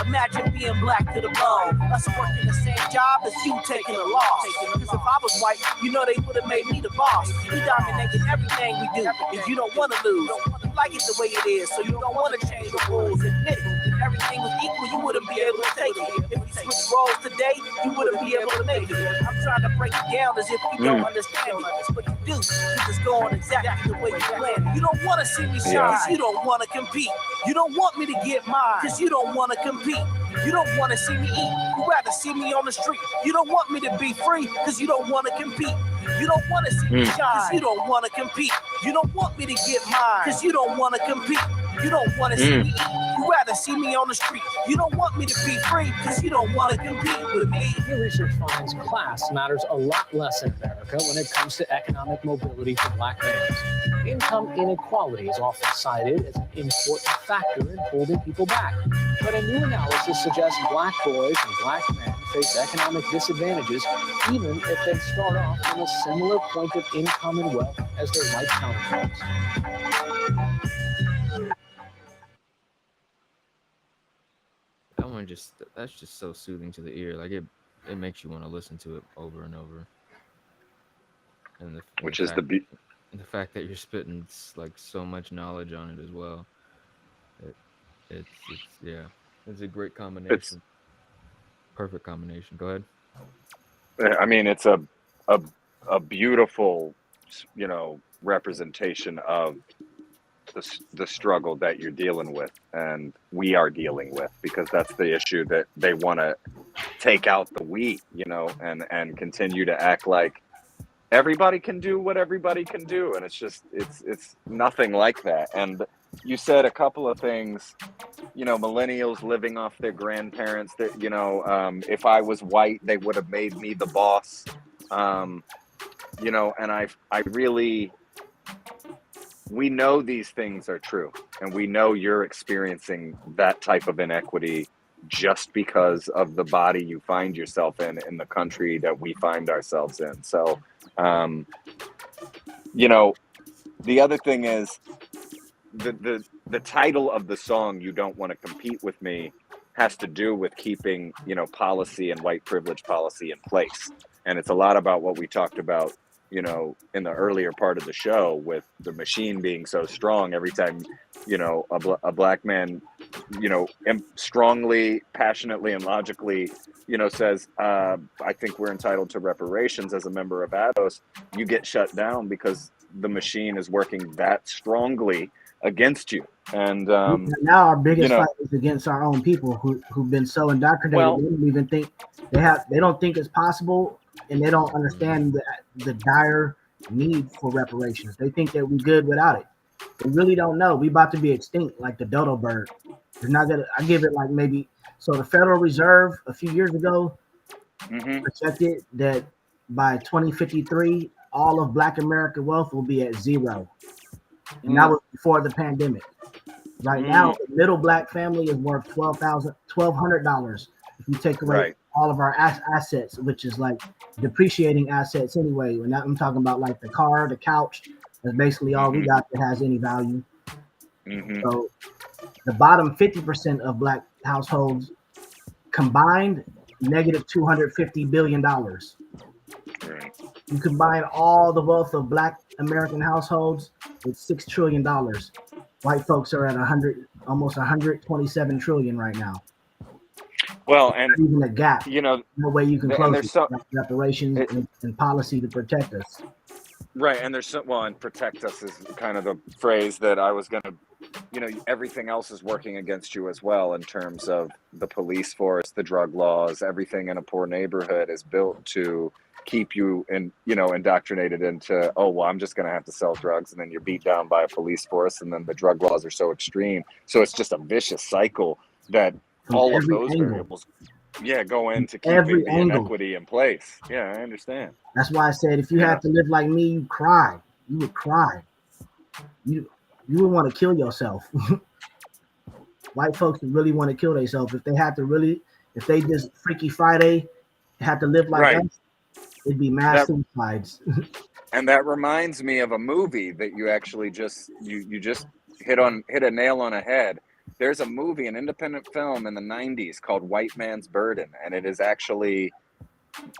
Imagine being black to the bone. Us working the same job as you taking a loss. Because if I was white, you know they would have made me the boss. You dominating everything we do, and you don't want to lose. You like it the way it is, so you don't want to change the rules. Admit it. If everything was equal, you wouldn't be able to take it. If we switch roles today, you wouldn't be able to make it. I'm trying to break it down as if you don't understand it, but you do, because it's going exactly the way you planned. You don't want to see me shine, because you don't want to compete. You don't want me to get mine, because you don't want to compete. You don't want to see me eat. You rather see me on the street. You don't want me to be free, because you don't want to compete. You don't want to see me shine, because you don't want to compete. You don't want me to get mine, because you don't want to compete. You don't want to see me eat. You rather see me on the street. You don't want me to be free, because you don't want to compete with me. New research finds class matters a lot less in America when it comes to economic mobility for black males. Income inequality is often cited as an important factor in holding people back. But a new analysis suggests black boys and black men face economic disadvantages even if they start off from a similar point of income and wealth as their white counterparts. That's just so soothing to the ear. Like it makes you want to listen to it over and over. And which is the the fact that you're spitting like so much knowledge on it as well. It, it's yeah, it's a great It's combination. Perfect combination. Go ahead. I mean, it's a a beautiful, representation of the struggle that you're dealing with and we are dealing with, because that's the issue, that they want to take out the we, and continue to act like everybody can do what everybody can do, and it's nothing like that. And you said a couple of things, millennials living off their grandparents, that if I was white they would have made me the boss. um and I really, we know these things are true, and we know you're experiencing that type of inequity just because of the body you find yourself in the country that we find ourselves in. So um the other thing is, the title of the song, "You Don't Want to Compete with Me," has to do with keeping, policy and white privilege policy in place. And it's a lot about what we talked about, in the earlier part of the show, with the machine being so strong. Every time, a black man, strongly, passionately, and logically, says, I think we're entitled to reparations as a member of ADOS, you get shut down because the machine is working that strongly against you. And Now our biggest fight is against our own people who've been so indoctrinated. Well, They don't even think they don't think it's possible, and they don't understand the dire need for reparations. They think that we're good without it. They really don't know. We about to be extinct like the dodo bird. It's not gonna. I give it like maybe. So the Federal Reserve a few years ago projected that by 2053 all of Black American wealth will be at zero, and that was before the pandemic. Right now, the middle black family is worth $1,200 if you take away all of our assets, which is like depreciating assets anyway. And I'm talking about like the car, the couch. That's basically all we got that has any value. So the bottom 50% of black households combined negative $250 billion. You combine all the wealth of black American households, it's $6 trillion. White folks are at almost 127 trillion right now. Well, and not even a gap. No way you can close it. So, reparations and policy to protect us. Right, and and protect us is kind of the phrase that I was going to, everything else is working against you as well, in terms of the police force, the drug laws. Everything in a poor neighborhood is built to keep you indoctrinated into, oh, well, I'm just going to have to sell drugs, and then you're beat down by a police force, and then the drug laws are so extreme. So it's just a vicious cycle that from all of those angle. Variables go into keeping the inequity in place. Yeah, I understand. That's why I said, if you had to live like me, you cry. You would cry. You would want to kill yourself. White folks would really want to kill themselves if they just Freaky Friday had to live like us. It'd be mass suicides. And that reminds me of a movie that you actually just hit a nail on a head. There's a movie, an independent film in the 90s called White Man's Burden, and it is actually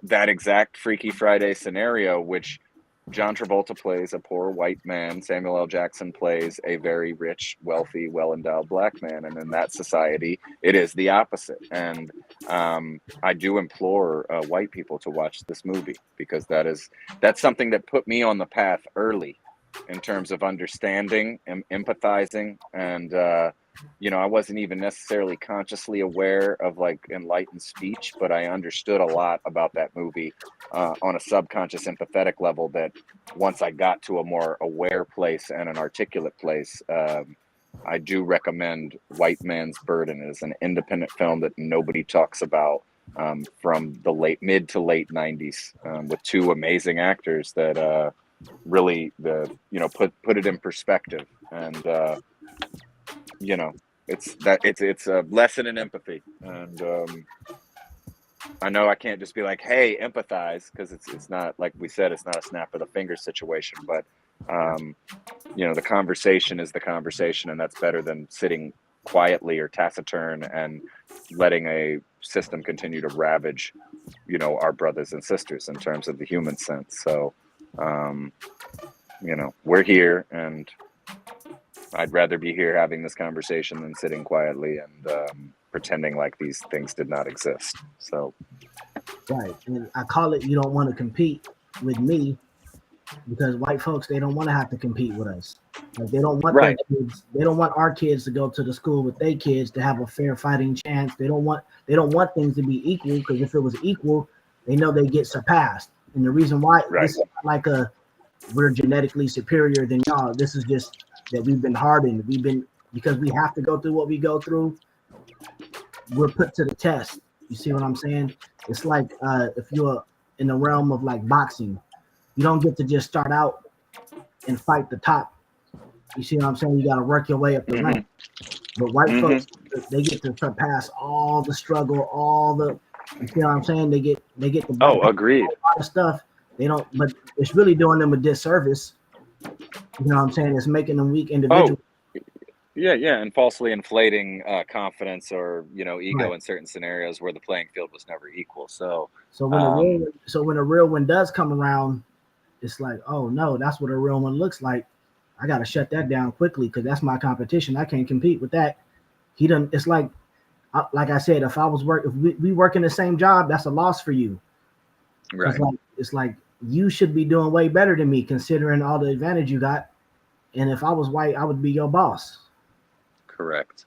that exact Freaky Friday scenario, which John Travolta plays a poor white man, Samuel L. Jackson plays a very rich, wealthy, well-endowed black man, and in that society, it is the opposite. And I do implore white people to watch this movie, because that's something that put me on the path early in terms of understanding and empathizing, and I wasn't even necessarily consciously aware of like enlightened speech, but I understood a lot about that movie on a subconscious empathetic level, that once I got to a more aware place and an articulate place, I do recommend White Man's Burden. It is an independent film that nobody talks about, from the mid to late 90s, with two amazing actors that really put it in perspective. And it's a lesson in empathy. And I know I can't just be like, hey, empathize, because it's not, like we said, it's not a snap of the finger situation, but the conversation is the conversation, and that's better than sitting quietly or taciturn and letting a system continue to ravage our brothers and sisters in terms of the human sense. So we're here, and I'd rather be here having this conversation than sitting quietly and pretending like these things did not exist. So, Right. And I call it you don't want to compete with me because white folks, they don't want to have to compete with us. Like they don't want their kids, they don't want our kids to go to the school with their kids to have a fair fighting chance. They don't want things to be equal, because if it was equal, they know they get surpassed. And the reason why this is not like we're genetically superior than y'all. This is just that we've been hardened. Because we have to go through what we go through, we're put to the test. You see what I'm saying? It's like if you're in the realm of like boxing, you don't get to just start out and fight the top. You see what I'm saying? You got to work your way up the rank. But white folks, they get to surpass all the struggle, all the, you see what I'm saying? They get the agreed. A lot of stuff. They don't, but it's really doing them a disservice. You know what I'm saying? It's making them weak individuals. Yeah, and falsely inflating confidence or ego in certain scenarios where the playing field was never equal. So when a real one does come around, it's like, oh no, that's what a real one looks like. I gotta shut that down quickly because that's my competition. I can't compete with that. It's like I said, if we work in the same job, that's a loss for you. Right. It's like you should be doing way better than me considering all the advantage you got. And if I was white, I would be your boss. Correct.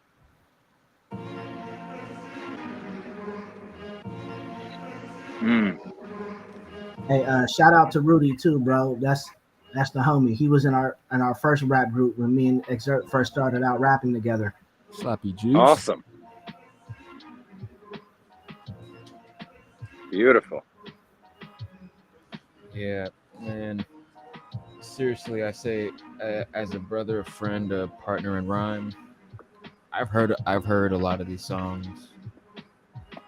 Hey, shout out to Rudy too, bro. That's the homie. He was in our first rap group when me and Exurt first started out rapping together. Sloppy juice. Awesome. Beautiful. Yeah, man. Seriously, I say, as a brother, a friend, a partner in rhyme, I've heard a lot of these songs,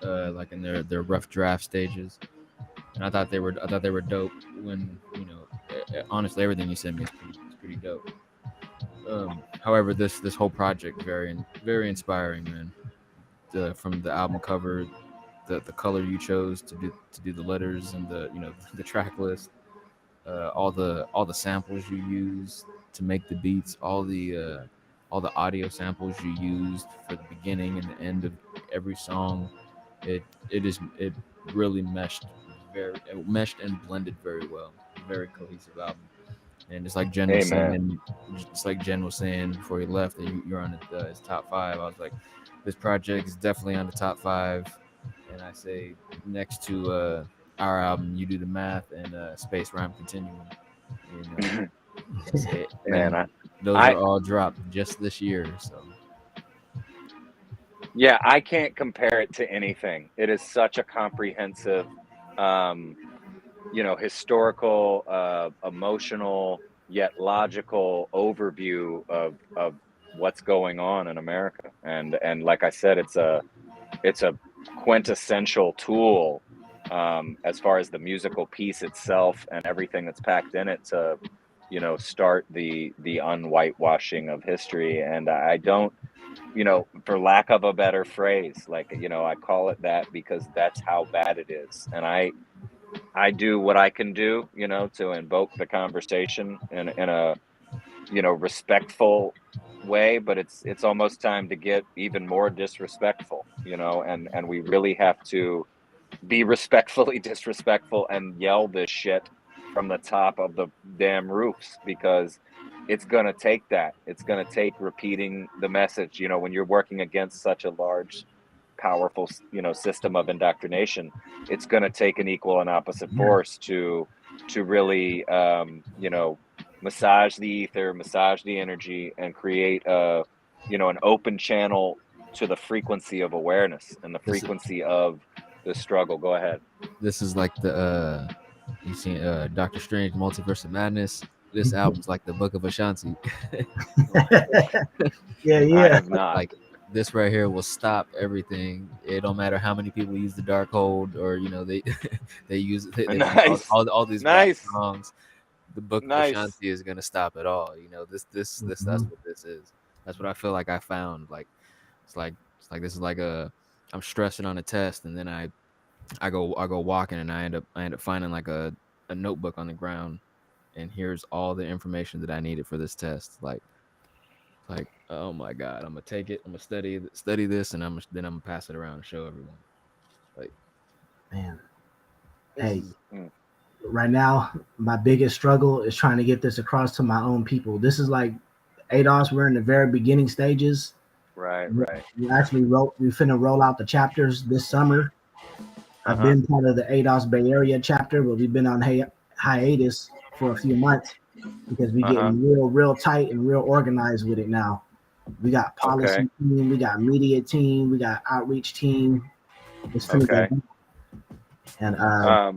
like in their rough draft stages, and I thought they were dope. When honestly, everything you sent me is pretty dope. However, this whole project very inspiring, man. From the album cover, the color you chose to do the letters and the track list, all the samples you used to make the beats, all the audio samples you used for the beginning and the end of every song. It really meshed and blended very well. Very cohesive album. And it's like Jen was saying before he left that you're on his top 5. I was like, this project is definitely on the top 5. And I say next to our album, You Do the Math, and Space Rhyme Continuum. Those are all dropped just this year. So yeah, I can't compare it to anything. It is such a comprehensive, historical, emotional yet logical overview of what's going on in America. And like I said, it's a quintessential tool as far as the musical piece itself and everything that's packed in it to start the unwhitewashing of history. And I don't, for lack of a better phrase, I call it that because that's how bad it is. And I do what I can do, to invoke the conversation in a respectful way, but it's almost time to get even more disrespectful, and we really have to be respectfully disrespectful and yell this shit from the top of the damn roofs, because it's gonna take that. It's gonna take repeating the message, when you're working against such a large, powerful system of indoctrination. It's gonna take an equal and opposite force to really massage the ether, massage the energy, and create an open channel to the frequency of awareness and the frequency of the struggle. Go ahead. This is like the you seen Doctor Strange Multiverse of Madness. This album's like the Book of Ashanti. Yeah. I have not. Like, this right here will stop everything. It don't matter how many people use the dark hold or they use Nice. all these Nice. rap songs. The Book of Ashanti is gonna stop it all. This that's what this is. That's what I feel like I found. Like it's like this is like I'm stressing on a test, and then I go walking, and I end up finding like a notebook on the ground, and here's all the information that I needed for this test. Like, oh my God, I'm gonna take it, I'm gonna study this, and then I'm gonna pass it around and show everyone. Like, Man, hey, Mm. right now my biggest struggle is trying to get this across to my own people. This is like ADOS. We're in the very beginning stages. Right, We right. we finna roll out the chapters this summer. I've Uh-huh. been part of the ADOS Bay Area chapter, but we've been on hiatus for a few months because we Uh-huh. getting real tight and real organized with it now. We got Okay. policy team, we got media team, we got outreach team. It's finna go Okay. down. And right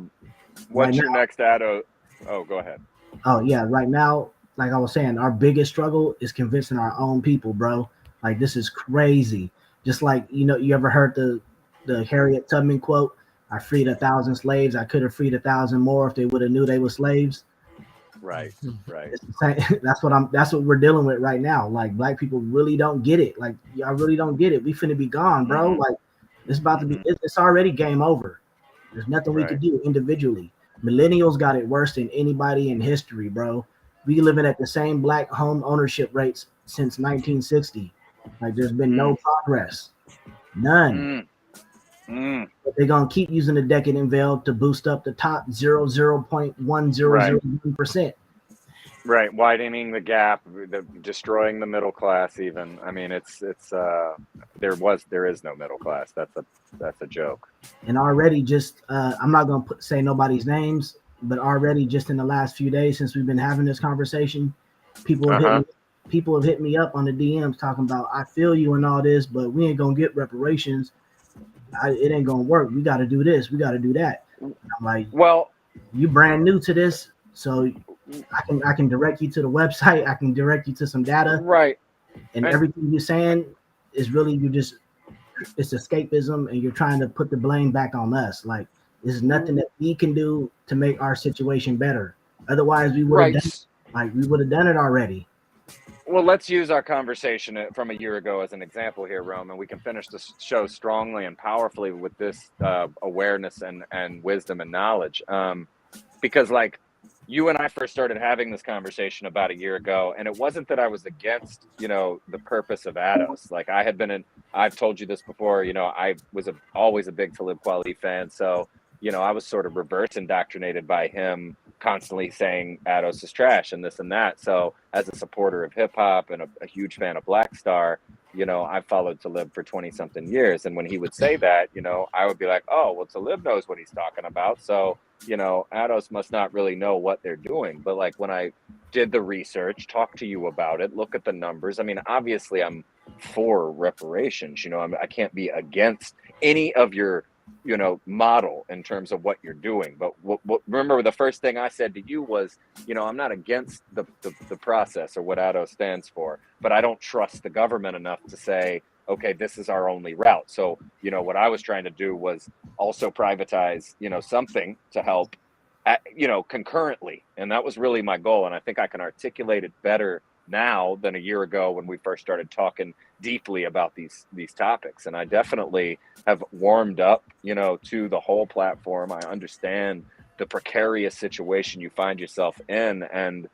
What's your now, next Ado? Oh, go ahead. oh yeah, right now, like I was saying, our biggest struggle is convincing our own people, bro. Like this is crazy. Just like you ever heard the Harriet Tubman quote? I freed 1,000 slaves. I could have freed 1,000 more if they would have knew they were slaves. Right, right. It's the same. That's what we're dealing with right now. Like black people really don't get it. Like y'all really don't get it. We finna be gone, bro. Mhm. Like it's about to be. Mhm. It's already game over. There's nothing we Right. can do individually. Millennials got it worse than anybody in history, bro. We living at the same black home ownership rates since 1960. Like there's been no Mm. progress, none. Mm. Mm. But they're gonna keep using the decadent veil to boost up the top zero point one zero Right. zero 1%. Right. Widening the gap, destroying the middle class. Even. I mean, it's there is no middle class. That's a joke. And already just I'm not gonna say nobody's names, but already just in the last few days since we've been having this conversation, people have Uh-huh. hit me up on the DMs talking about I feel you and all this, but we ain't gonna get reparations. It ain't gonna work. We got to do this. We got to do that. I'm like, Well, you brand new to this, so I can direct you to the website. I can direct you to some data, right. and And everything you're saying is really it's escapism, and you're trying to put the blame back on us. Like there's nothing that we can do to make our situation better. Otherwise, right. we would have done it already. Well, let's use our conversation from a year ago as an example here, Rome, and we can finish the show strongly and powerfully with this awareness and wisdom and knowledge. Because, like, you and I first started having this conversation about a year ago, and it wasn't that I was against, the purpose of Atos. Like, I've told you this before, I was always a big Talib Kweli fan, so, I was sort of reverse indoctrinated by him constantly saying Atos is trash and this and that. So as a supporter of hip hop and a huge fan of Black Star, I followed Talib for 20 something years. And when he would say that, I would be like, oh, well, Talib knows what he's talking about. So, Atos must not really know what they're doing. But like when I did the research, talk to you about it, look at the numbers. I mean, obviously I'm for reparations, I can't be against any of your model in terms of what you're doing. But remember, the first thing I said to you was, I'm not against the process or what ADO stands for, but I don't trust the government enough to say, okay, this is our only route. So, what I was trying to do was also privatize, something to help, concurrently. And that was really my goal. And I think I can articulate it better now than a year ago when we first started talking deeply about these topics. And I definitely have warmed up, to the whole platform. I understand the precarious situation you find yourself in, and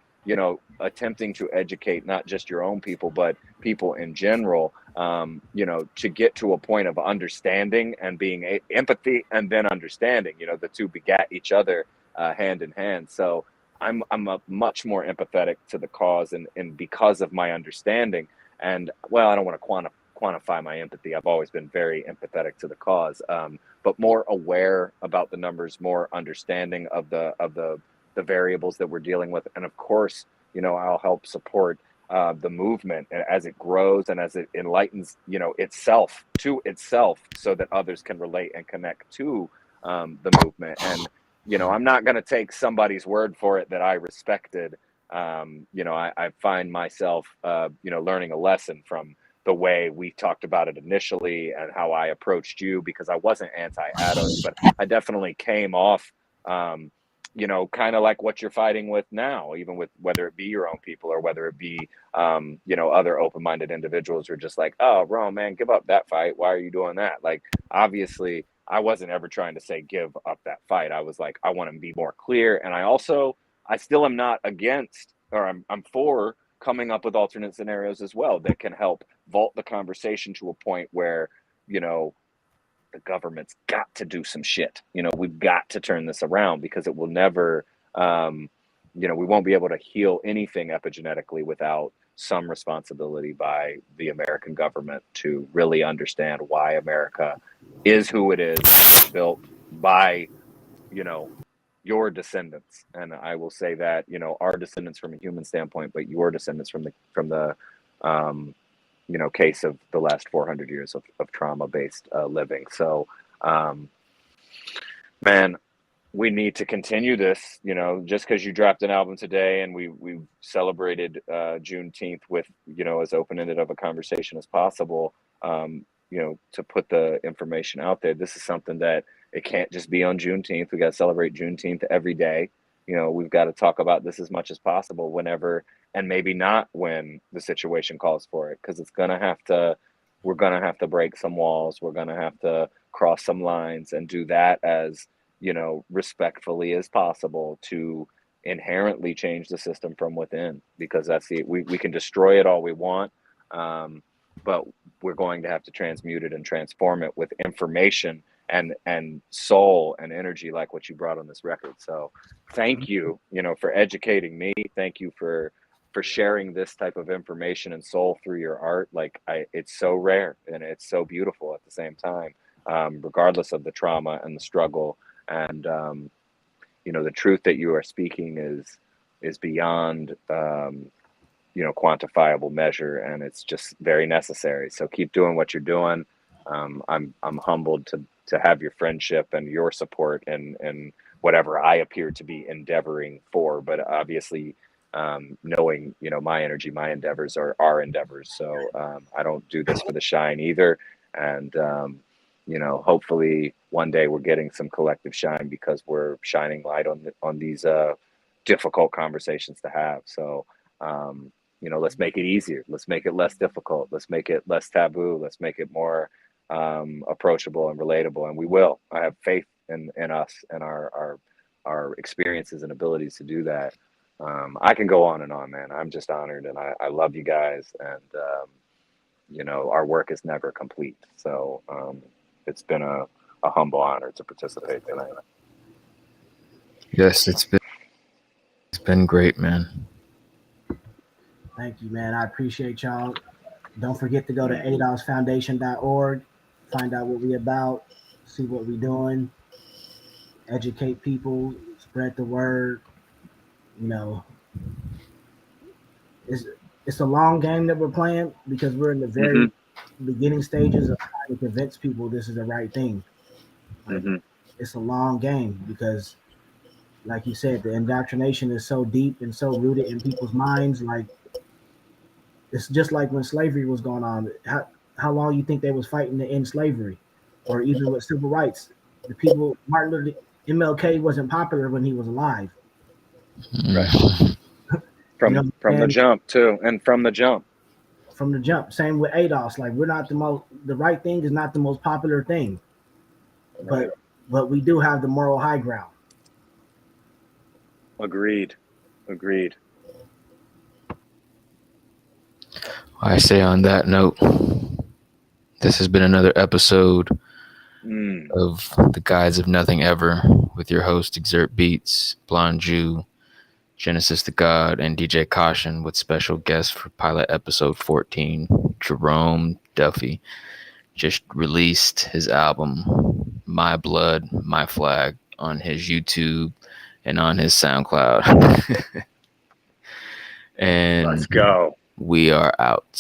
attempting to educate not just your own people but people in general, to get to a point of understanding and being empathy and then understanding. The two begat each other hand in hand. So I'm a much more empathetic to the cause, and because of my understanding, and well, I don't want to quantify my empathy. I've always been very empathetic to the cause, but more aware about the numbers, more understanding of the variables that we're dealing with, and of course, I'll help support the movement as it grows and as it enlightens, itself to itself, so that others can relate and connect to the movement. And I'm not going to take somebody's word for it that I respected. I find myself, learning a lesson from the way we talked about it initially and how I approached you, because I wasn't anti-ADOS, but I definitely came off, kind of like what you're fighting with now, even with whether it be your own people or whether it be, other open-minded individuals who are just like, oh, Rome, man, give up that fight. Why are you doing that? Like, obviously, I wasn't ever trying to say give up that fight. I was like, I want to be more clear. And I also, I still am not against, or I'm for coming up with alternate scenarios as well that can help vault the conversation to a point where, you know, the government's got to do some shit. You know, we've got to turn this around, because it will never, you know, we won't be able to heal anything epigenetically without some responsibility by the American government to really understand why America is who it is, built by, you know, your descendants. And I will say that, you know, our descendants from a human standpoint, but your descendants from the you know, case of the last 400 years of trauma-based living. So, man, we need to continue this. You know, just because you dropped an album today and we celebrated Juneteenth with, you know, as open-ended of a conversation as possible, you know, to put the information out there. This is something that it can't just be on Juneteenth. We got to celebrate Juneteenth every day. You know, we've got to talk about this as much as possible whenever, and maybe not when the situation calls for it, because we're going to have to break some walls. We're going to have to cross some lines and do that as, you know, respectfully as possible to inherently change the system from within, because we can destroy it all we want. But we're going to have to transmute it and transform it with information and soul and energy, like what you brought on this record. So thank you, you know, for educating me. Thank you for sharing this type of information and soul through your art. Like, it's so rare and it's so beautiful at the same time, regardless of the trauma and the struggle. And, you know, the truth that you are speaking is beyond, you know, quantifiable measure, and it's just very necessary. So keep doing what you're doing. I'm humbled to have your friendship and your support and whatever I appear to be endeavoring for, but obviously, knowing, you know, my energy, my endeavors are our endeavors. So, I don't do this for the shine either. And, you know, hopefully one day we're getting some collective shine because we're shining light on these, difficult conversations to have. So, you know, let's make it easier. Let's make it less difficult. Let's make it less taboo. Let's make it more approachable and relatable. And we will. I have faith in us and our experiences and abilities to do that. I can go on and on, man. I'm just honored, and I love you guys. And, you know, our work is never complete. So it's been a humble honor to participate tonight. Yes, it's been great, man. Thank you, man. I appreciate y'all. Don't forget to go to adolphfoundation.org, find out what we about, see what we doing, educate people, spread the word. You know, it's a long game that we're playing, because we're in the very beginning stages of trying to convince people this is the right thing. Like, it's a long game, because, like you said, the indoctrination is so deep and so rooted in people's minds. Like, it's just like when slavery was going on. How long you think they was fighting to end slavery, or even with civil rights? The people, MLK wasn't popular when he was alive. Right. From the jump too, and from the jump. Same with ADOS. Like, we're not the right thing is not the most popular thing, right. but we do have the moral high ground. Agreed. I say on that note, this has been another episode of The Guides of Nothing Ever with your host, ExurtBeatz, Blonju, Genesis the God, and DJ Kaushun, with special guest for pilot episode 14, Jerome Duffy. Just released his album, My Blood, My Flag, on his YouTube and on his SoundCloud. And let's go. We are out.